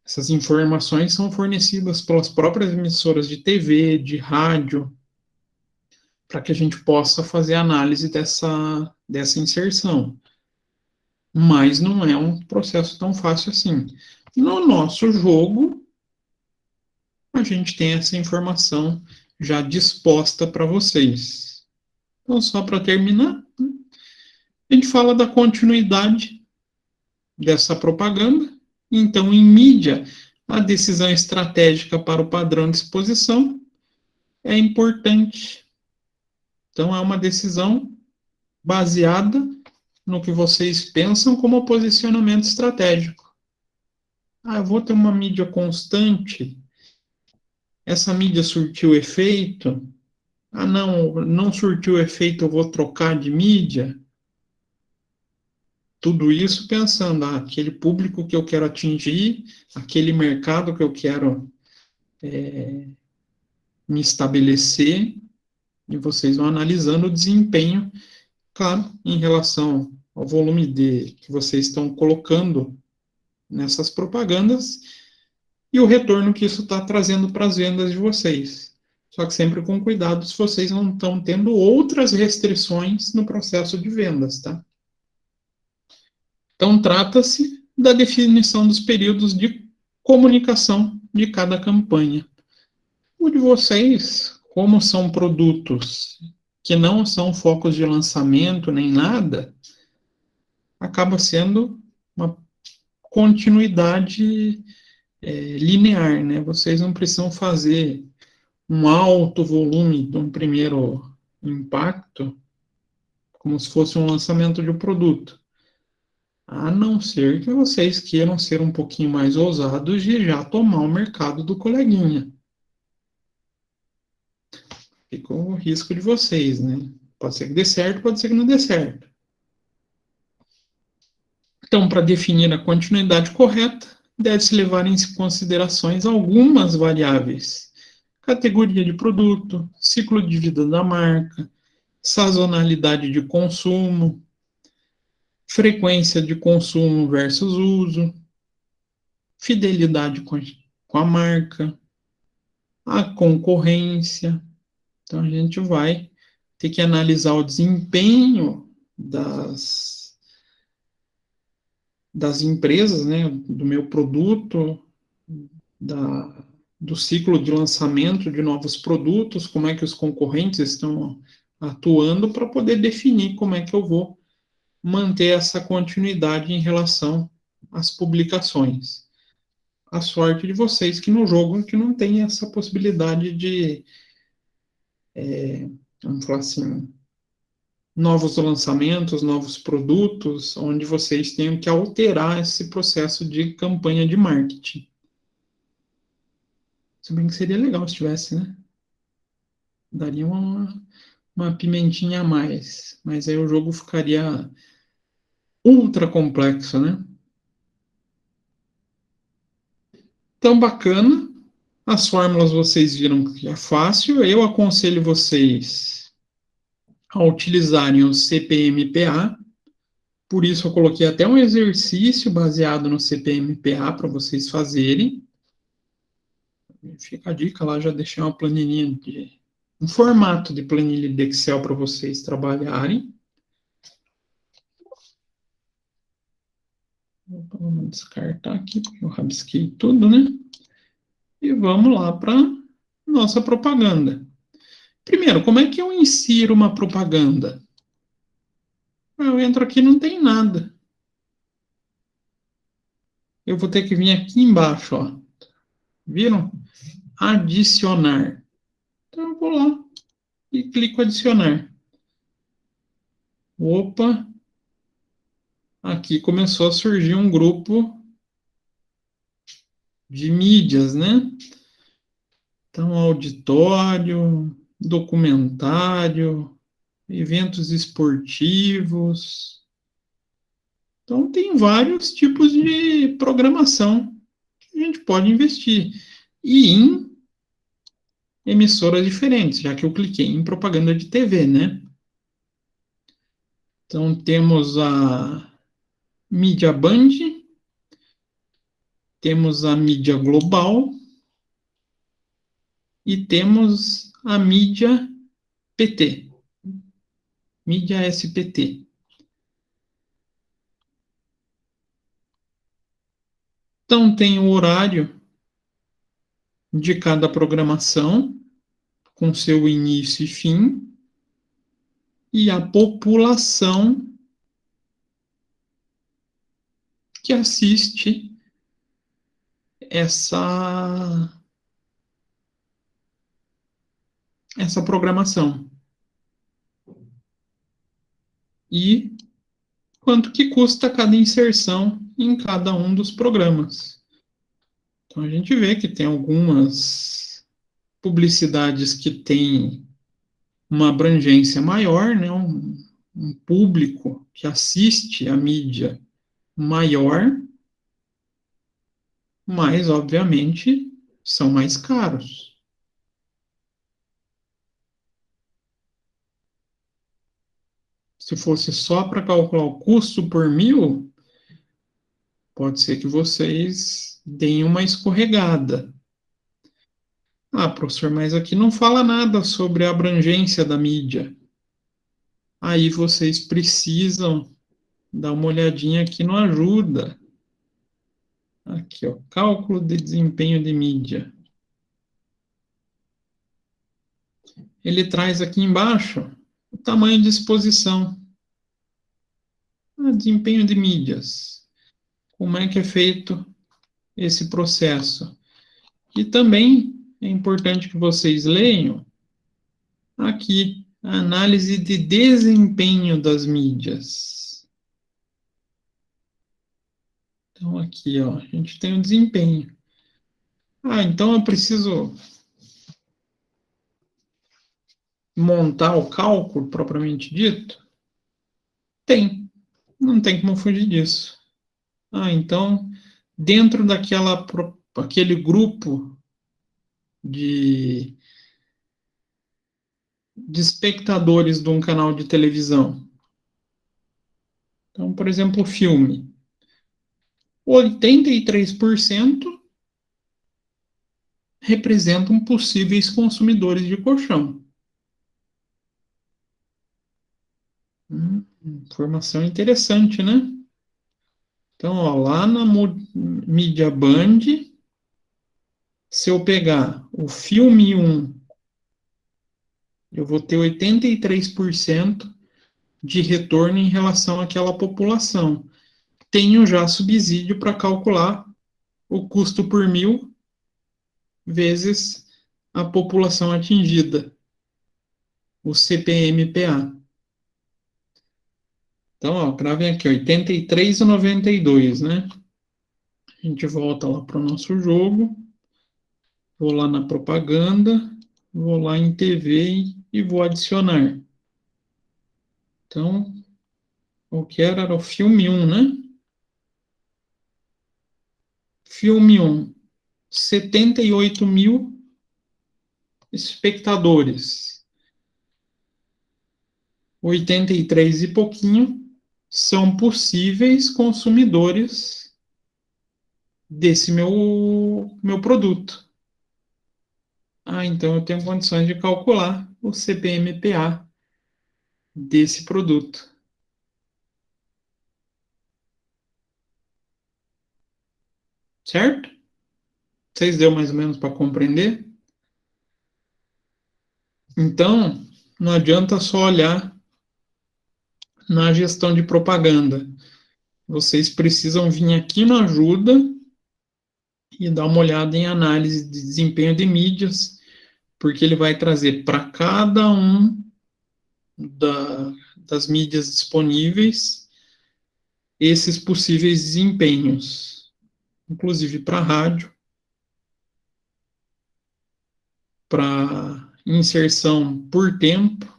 Essas informações são fornecidas pelas próprias emissoras de TV, de rádio, para que a gente possa fazer análise dessa inserção. Mas não é um processo tão fácil assim. No nosso jogo, a gente tem essa informação já disposta para vocês. Então, só para terminar, a gente fala da continuidade dessa propaganda. Então, em mídia, a decisão estratégica para o padrão de exposição é importante. Então, é uma decisão baseada no que vocês pensam como posicionamento estratégico. Eu vou ter uma mídia constante, essa mídia surtiu efeito, não surtiu efeito, eu vou trocar de mídia. Tudo isso pensando, aquele público que eu quero atingir, aquele mercado que eu quero me estabelecer, e vocês vão analisando o desempenho, claro, em relação ao volume que vocês estão colocando nessas propagandas e o retorno que isso está trazendo para as vendas de vocês. Só que sempre com cuidado se vocês não estão tendo outras restrições no processo de vendas, tá? Então, trata-se da definição dos períodos de comunicação de cada campanha. O de vocês, como são produtos que não são focos de lançamento nem nada, acaba sendo uma continuidade linear, né? Vocês não precisam fazer um alto volume de um primeiro impacto, como se fosse um lançamento de um produto. A não ser que vocês queiram ser um pouquinho mais ousados e já tomar o mercado do coleguinha. Fica o risco de vocês, né? Pode ser que dê certo, pode ser que não dê certo. Então, para definir a continuidade correta, deve-se levar em considerações algumas variáveis. Categoria de produto, ciclo de vida da marca, sazonalidade de consumo, frequência de consumo versus uso, fidelidade com a marca, a concorrência. Então, a gente vai ter que analisar o desempenho das empresas, né, do meu produto, do ciclo de lançamento de novos produtos, como é que os concorrentes estão atuando para poder definir como é que eu vou manter essa continuidade em relação às publicações. A sorte de vocês que no jogo que não tem essa possibilidade de, vamos falar assim, novos lançamentos, novos produtos, onde vocês tenham que alterar esse processo de campanha de marketing. Se bem que seria legal se tivesse, né? Daria uma pimentinha a mais, mas aí o jogo ficaria ultra complexo, né? Então, bacana. As fórmulas vocês viram que é fácil. Eu aconselho vocês a utilizarem o CPMPA. Por isso, eu coloquei até um exercício baseado no CPMPA para vocês fazerem. Fica a dica lá, já deixei uma planilhinha um formato de planilha de Excel para vocês trabalharem. Vamos descartar aqui, porque eu rabisquei tudo, né? E vamos lá para nossa propaganda. Primeiro, como é que eu insiro uma propaganda? Eu entro aqui e não tem nada. Eu vou ter que vir aqui embaixo, ó. Viram? Adicionar. Então, eu vou lá e clico adicionar. Opa! Aqui começou a surgir um grupo de mídias, né? Então, auditório, documentário, eventos esportivos. Então, tem vários tipos de programação que a gente pode investir. E em emissoras diferentes, já que eu cliquei em propaganda de TV, né? Então, temos a mídia Band, temos a mídia Global e temos a mídia PT, mídia SPT. Então, tem o horário de cada programação, com seu início e fim, e a população que assiste essa programação. E quanto que custa cada inserção em cada um dos programas. Então, a gente vê que tem algumas publicidades que têm uma abrangência maior, né? Um público que assiste a mídia maior, mas, obviamente, são mais caros. Se fosse só para calcular o custo por mil, pode ser que vocês deem uma escorregada. Ah, professor, mas aqui não fala nada sobre a abrangência da mídia. Aí vocês precisam dar uma olhadinha aqui no Ajuda. Aqui, ó, cálculo de desempenho de mídia. Ele traz aqui embaixo o tamanho de exposição. Desempenho de mídias. Como é que é feito esse processo? E também é importante que vocês leiam aqui a análise de desempenho das mídias. Então, aqui, ó, a gente tem o desempenho. Então eu preciso montar o cálculo propriamente dito? Tem. Não tem como fugir disso. Então, dentro aquele grupo de espectadores de um canal de televisão. Então, por exemplo, o filme. 83% representam possíveis consumidores de colchão. Informação interessante, né? Então, ó, lá na mídia Band, se eu pegar o filme 1, eu vou ter 83% de retorno em relação àquela população. Tenho já subsídio para calcular o custo por mil vezes a população atingida, o CPMPA. Então, ó, gravem aqui, 83,92, né? A gente volta lá para o nosso jogo, vou lá na propaganda, vou lá em TV e vou adicionar. Então, o que era o filme 1, né? Filme 1, 78 mil espectadores. 83 e pouquinho são possíveis consumidores desse meu produto. Então eu tenho condições de calcular o CPMPA desse produto. Certo? Vocês deu mais ou menos para compreender? Então, não adianta só olhar na gestão de propaganda. Vocês precisam vir aqui no Ajuda e dar uma olhada em análise de desempenho de mídias, porque ele vai trazer para cada um das mídias disponíveis esses possíveis desempenhos, inclusive para rádio, para inserção por tempo.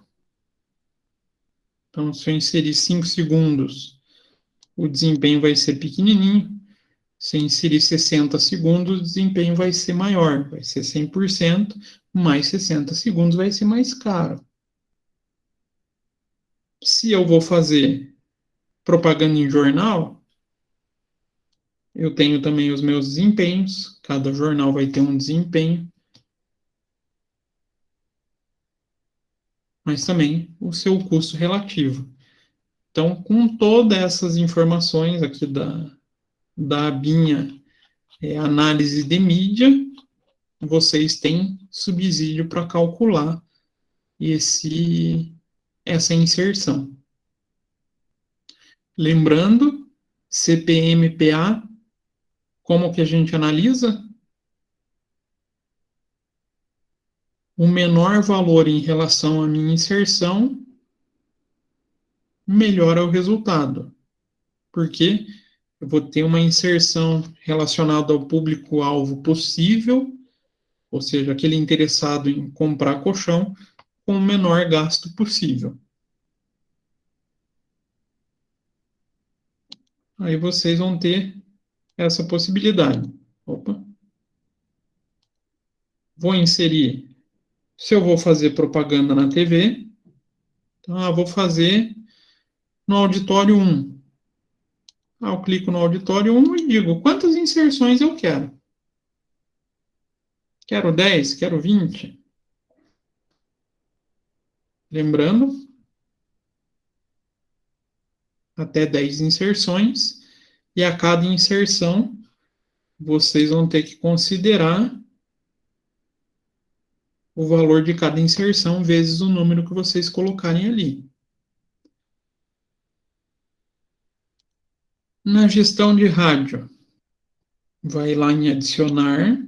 Então, se eu inserir 5 segundos, o desempenho vai ser pequenininho. Se inserir 60 segundos, o desempenho vai ser maior, vai ser 100%, mais 60 segundos vai ser mais caro. Se eu vou fazer propaganda em jornal, eu tenho também os meus desempenhos, cada jornal vai ter um desempenho, mas também o seu custo relativo. Então, com todas essas informações aqui da abinha análise de mídia, vocês têm subsídio para calcular essa inserção. Lembrando, CPMPA, como que a gente analisa? O menor valor em relação à minha inserção melhora o resultado, porque eu vou ter uma inserção relacionada ao público-alvo possível, ou seja, aquele interessado em comprar colchão, com o menor gasto possível. Aí vocês vão ter essa possibilidade. Opa. Vou inserir, se eu vou fazer propaganda na TV, então, vou fazer no auditório 1. Eu clico no auditório 1 e digo quantas inserções eu quero. Quero 10, quero 20. Lembrando, até 10 inserções, e a cada inserção vocês vão ter que considerar o valor de cada inserção vezes o número que vocês colocarem ali. Na gestão de rádio, vai lá em adicionar,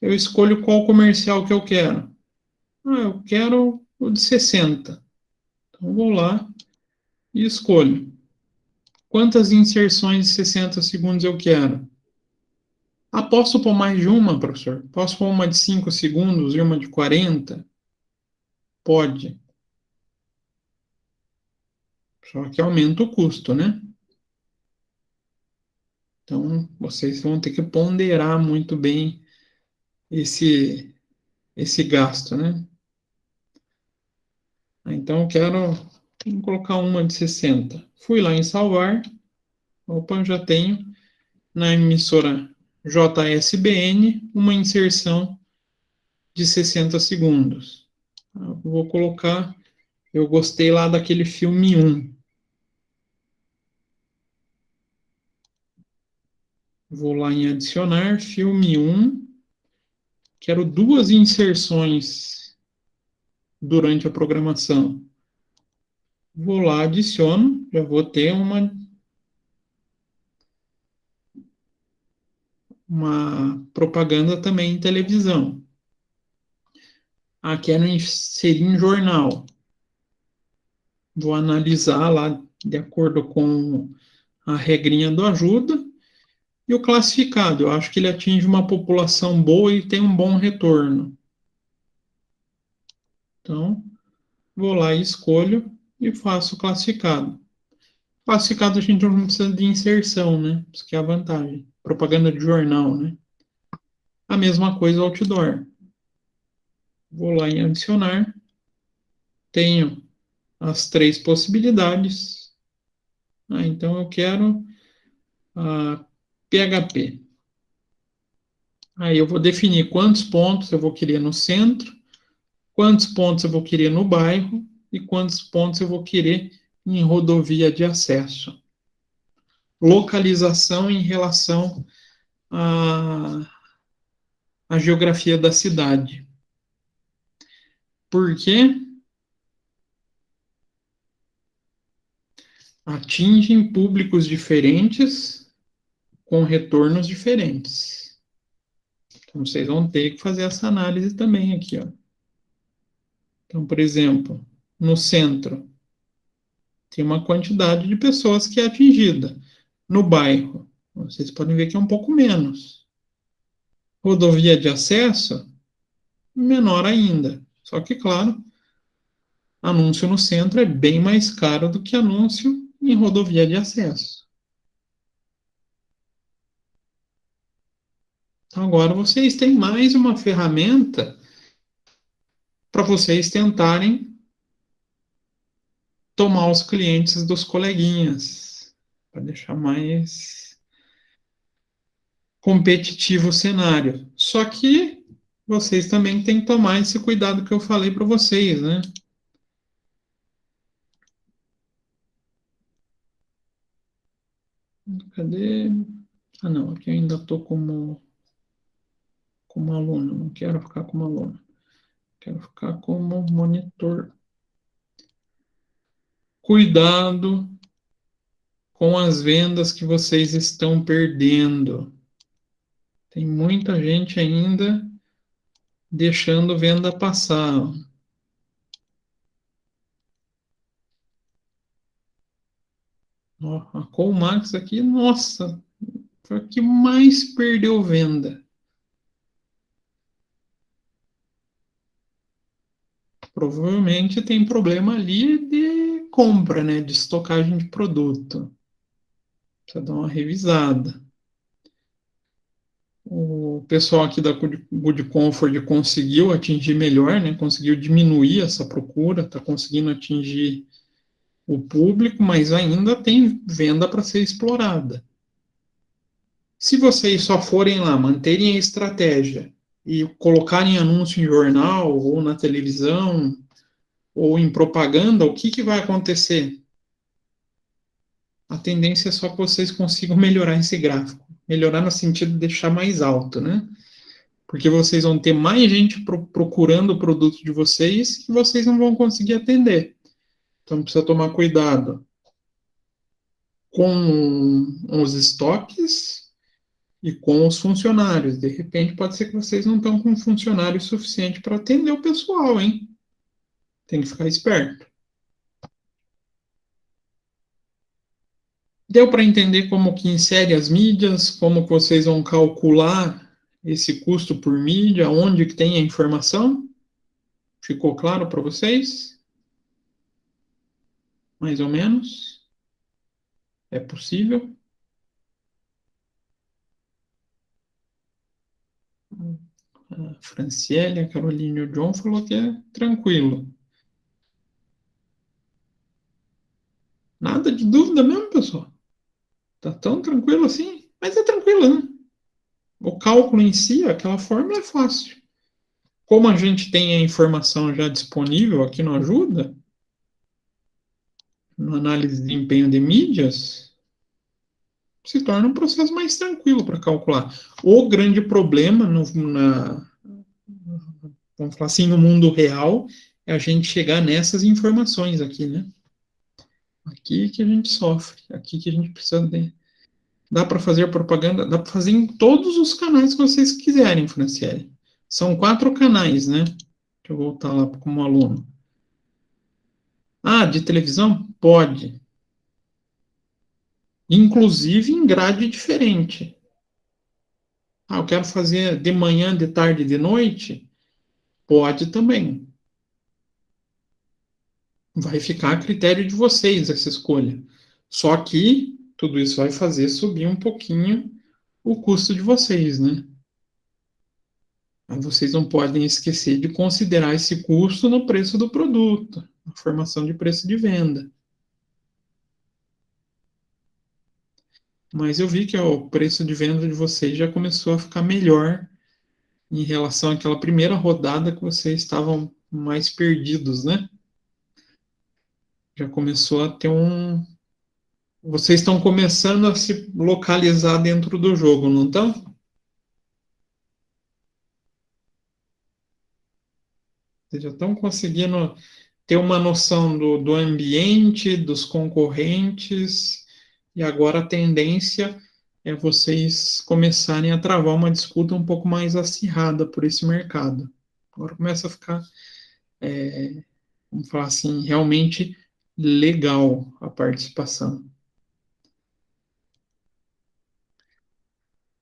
eu escolho qual comercial que eu quero. Eu quero o de 60. Então, vou lá e escolho. Quantas inserções de 60 segundos eu quero? Posso pôr mais de uma, professor? Posso pôr uma de 5 segundos e uma de 40? Pode. Só que aumenta o custo, né? Então, vocês vão ter que ponderar muito bem esse gasto, né? Então, eu quero colocar uma de 60. Fui lá em salvar. Opa, eu já tenho na emissora JSBN uma inserção de 60 segundos. Eu vou colocar, eu gostei lá daquele filme 1. Vou lá em adicionar, filme 1. Quero 2 inserções durante a programação. Vou lá, adiciono, já vou ter uma propaganda também em televisão. Quero inserir em jornal. Vou analisar lá de acordo com a regrinha do ajuda. E o classificado, eu acho que ele atinge uma população boa e tem um bom retorno. Então, vou lá e escolho e faço o classificado. Classificado a gente não precisa de inserção, né? Isso que é a vantagem. Propaganda de jornal, né? A mesma coisa outdoor. Vou lá em adicionar. Tenho as 3 possibilidades. Então eu quero a PHP. Aí eu vou definir quantos pontos eu vou querer no centro, quantos pontos eu vou querer no bairro e quantos pontos eu vou querer em rodovia de acesso. Localização em relação à geografia da cidade. Porque atingem públicos diferentes com retornos diferentes. Então, vocês vão ter que fazer essa análise também aqui, ó. Então, por exemplo, no centro, tem uma quantidade de pessoas que é atingida. No bairro, vocês podem ver que é um pouco menos. Rodovia de acesso, menor ainda. Só que, claro, anúncio no centro é bem mais caro do que anúncio em rodovia de acesso. Então, agora vocês têm mais uma ferramenta para vocês tentarem tomar os clientes dos coleguinhas, para deixar mais competitivo o cenário. Só que vocês também têm que tomar esse cuidado que eu falei para vocês, né? Cadê? Ah, não, aqui eu ainda estou como aluno, não quero ficar como aluno, quero ficar como monitor. Cuidado com as vendas que vocês estão perdendo. Tem muita gente ainda deixando venda passar. Ó, a Colmax aqui, nossa, foi a que mais perdeu venda. Provavelmente tem problema ali de compra, né? De estocagem de produto. Precisa dar uma revisada. O pessoal aqui da Good Comfort conseguiu atingir melhor, né? Conseguiu diminuir essa procura, está conseguindo atingir o público, mas ainda tem venda para ser explorada. Se vocês só forem lá, manterem a estratégia e colocarem anúncio em jornal ou na televisão ou em propaganda, o que, que vai acontecer? A tendência é só que vocês consigam melhorar esse gráfico. Melhorar no sentido de deixar mais alto, né? Porque vocês vão ter mais gente procurando o produto de vocês que vocês não vão conseguir atender. Então precisa tomar cuidado com os estoques e com os funcionários. De repente pode ser que vocês não estão com funcionário suficiente para atender o pessoal, hein? Tem que ficar esperto. Deu para entender como que insere as mídias, como que vocês vão calcular esse custo por mídia, onde que tem a informação? Ficou claro para vocês? Mais ou menos? É possível? A Franciele, a Caroline e o John falou que é tranquilo. Nada de dúvida mesmo, pessoal. Tá tão tranquilo assim? Mas é tranquilo, né? O cálculo em si, aquela fórmula é fácil. Como a gente tem a informação já disponível aqui no Ajuda, na análise de desempenho de mídias, se torna um processo mais tranquilo para calcular. O grande problema vamos falar assim, no mundo real, é a gente chegar nessas informações aqui, né? Aqui que a gente sofre, aqui que a gente precisa de. Dá para fazer propaganda, dá para fazer em todos os canais que vocês quiserem, Franciele. São 4 canais, né? Deixa eu voltar lá como aluno. Ah, de televisão? Pode. Inclusive em grade diferente. Ah, eu quero fazer de manhã, de tarde, de noite? Pode também. Vai ficar a critério de vocês essa escolha. Só que tudo isso vai fazer subir um pouquinho o custo de vocês, né? Mas vocês não podem esquecer de considerar esse custo no preço do produto, na formação de preço de venda. Mas eu vi que o preço de venda de vocês já começou a ficar melhor em relação àquela primeira rodada que vocês estavam mais perdidos, né? Já começou a ter um. Vocês estão começando a se localizar dentro do jogo, não estão? Vocês já estão conseguindo ter uma noção do ambiente, dos concorrentes, e agora a tendência é vocês começarem a travar uma disputa um pouco mais acirrada por esse mercado. Agora começa a ficar, vamos falar assim, realmente legal a participação.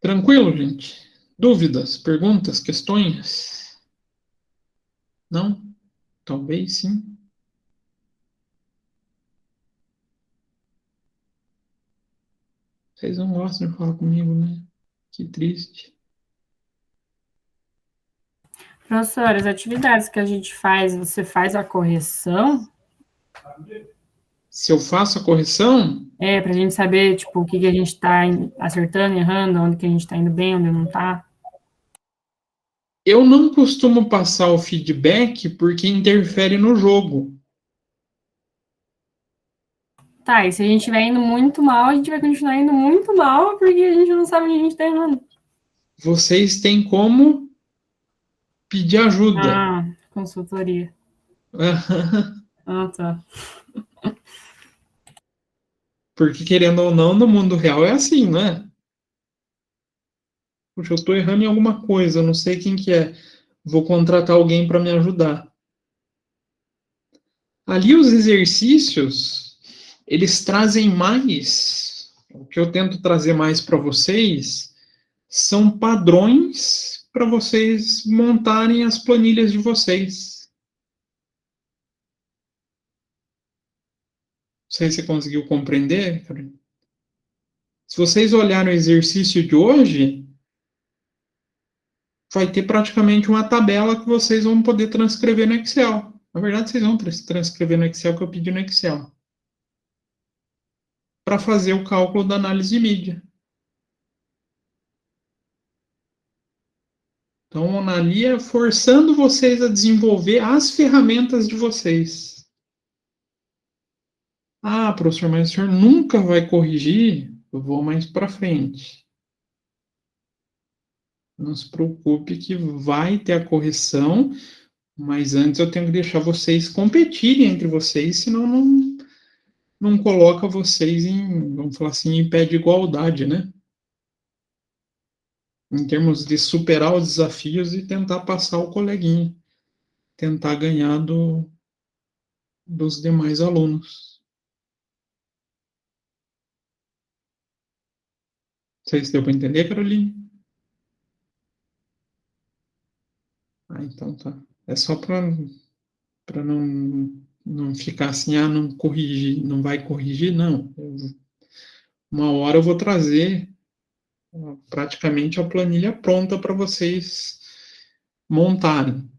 Tranquilo, gente? Dúvidas, perguntas, questões? Não? Talvez sim. Vocês não gostam de falar comigo, né? Que triste.
Professor, as atividades que a gente faz, você faz a correção?
Se eu faço a correção,
Para a gente saber, tipo, o que a gente está acertando, errando, onde que a gente está indo bem, onde não está.
eu não costumo passar o feedback porque interfere no jogo.
Tá, e se a gente estiver indo muito mal, a gente vai continuar indo muito mal porque a gente não sabe onde a gente está errando.
Vocês têm como pedir ajuda.
Ah, consultoria. Ah, tá.
Porque, querendo ou não, no mundo real é assim, né? Puxa, eu estou errando em alguma coisa, eu não sei quem que é. Vou contratar alguém para me ajudar. Ali os exercícios, eles trazem mais. O que eu tento trazer mais para vocês são padrões para vocês montarem as planilhas de vocês. Não sei se você conseguiu compreender, Carolina. Se vocês olharem o exercício de hoje, vai ter praticamente uma tabela que vocês vão poder transcrever no Excel. Na verdade, vocês vão transcrever no Excel que eu pedi no Excel. Para fazer o cálculo da análise de mídia. Então, ali é forçando vocês a desenvolver as ferramentas de vocês. Ah, professor, mas o senhor nunca vai corrigir? Eu vou mais para frente. Não se preocupe que vai ter a correção, mas antes eu tenho que deixar vocês competirem entre vocês, senão não coloca vocês em, vamos falar assim, em pé de igualdade, né? Em termos de superar os desafios e tentar passar o coleguinha, tentar ganhar dos demais alunos. Não sei se deu para entender, Caroline? Ah, então tá. É só para não ficar assim, ah, não corrigir, não vai corrigir, não. Uma hora eu vou trazer praticamente a planilha pronta para vocês montarem.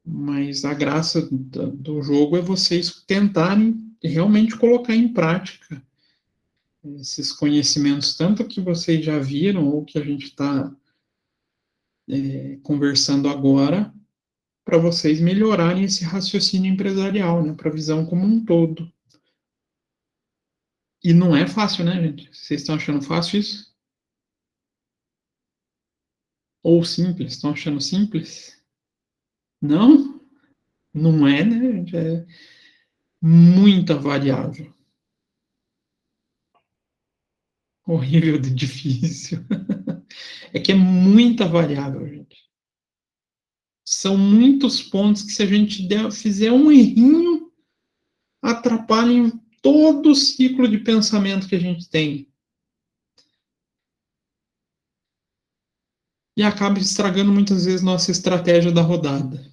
Mas a graça do jogo é vocês tentarem realmente colocar em prática esses conhecimentos, tanto que vocês já viram ou que a gente está conversando agora, para vocês melhorarem esse raciocínio empresarial, né, para a visão como um todo. E não é fácil, né, gente? Vocês estão achando fácil isso? Ou simples? Estão achando simples? Não? Não é, né, gente? É muita variável. Horrível de difícil. É que é muita variável, gente. São muitos pontos que, se a gente fizer um errinho, atrapalham todo o ciclo de pensamento que a gente tem. E acaba estragando muitas vezes nossa estratégia da rodada.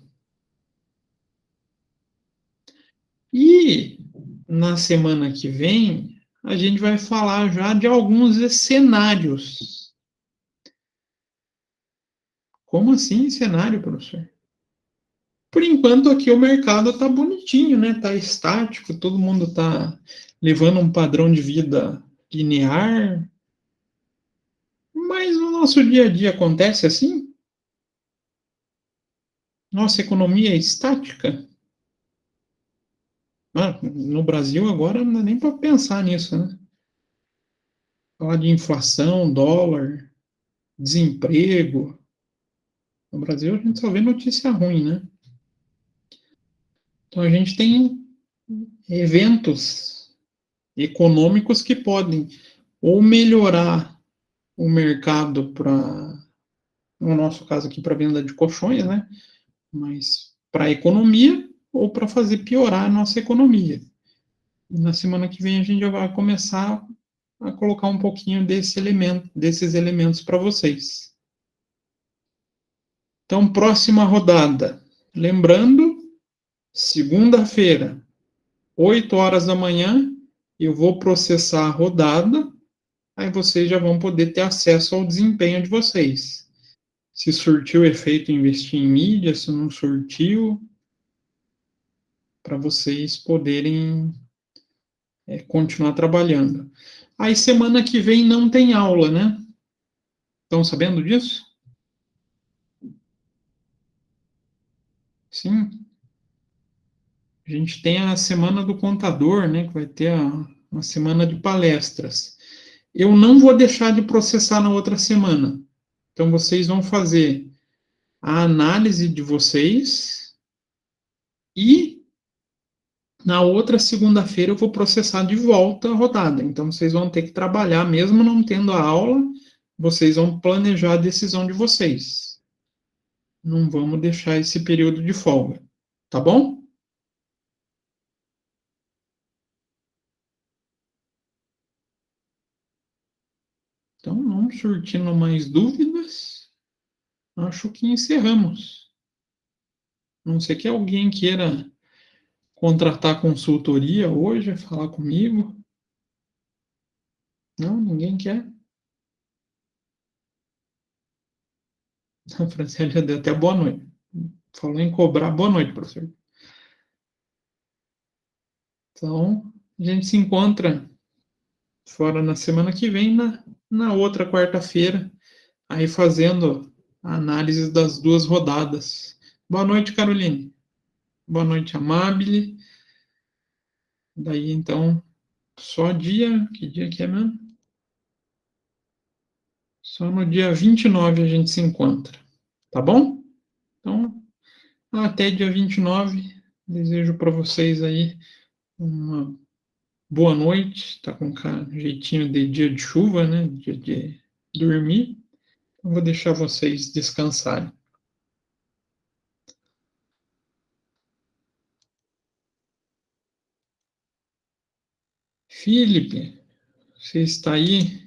E na semana que vem, a gente vai falar já de alguns cenários. Como assim cenário, professor? Por enquanto aqui o mercado está bonitinho, né? Está estático, todo mundo está levando um padrão de vida linear. Mas no nosso dia a dia acontece assim? Nossa economia é estática? Ah, no Brasil agora não dá nem para pensar nisso, né? Falar de inflação, dólar, desemprego. No Brasil a gente só vê notícia ruim, né? Então a gente tem eventos econômicos que podem ou melhorar o mercado para, no nosso caso aqui, para venda de colchões, né? Mas para a economia ou para fazer piorar a nossa economia. E na semana que vem a gente já vai começar a colocar um pouquinho desses elementos para vocês. Então, próxima rodada. Lembrando, segunda-feira, 8 horas da manhã, eu vou processar a rodada, aí vocês já vão poder ter acesso ao desempenho de vocês. se surtiu efeito investir em mídia, se não surtiu, para vocês poderem continuar trabalhando. Aí semana que vem não tem aula, né? Estão sabendo disso? Sim. A gente tem a semana do contador, né? Que vai ter uma semana de palestras. Eu não vou deixar de processar na outra semana. Então vocês vão fazer a análise de vocês e na outra segunda-feira eu vou processar de volta a rodada. Então vocês vão ter que trabalhar, mesmo não tendo a aula, vocês vão planejar a decisão de vocês. Não vamos deixar esse período de folga, tá bom? Então, não surtindo mais dúvidas, acho que encerramos. A não ser que alguém queira contratar consultoria hoje, falar comigo. Não, ninguém quer. A Franciele já deu até boa noite. Falou em cobrar. Boa noite, professor. Então, a gente se encontra fora na semana que vem, na outra quarta-feira, aí fazendo a análise das duas rodadas. Boa noite, Caroline. Boa noite, Amabile. Daí, então, só dia... Que dia que é mesmo? Só no dia 29 a gente se encontra. Tá bom? Então, até dia 29. Desejo para vocês aí uma boa noite. Tá com jeitinho de dia de chuva, né? Dia de dormir. Eu vou deixar vocês descansarem. Felipe, você está aí?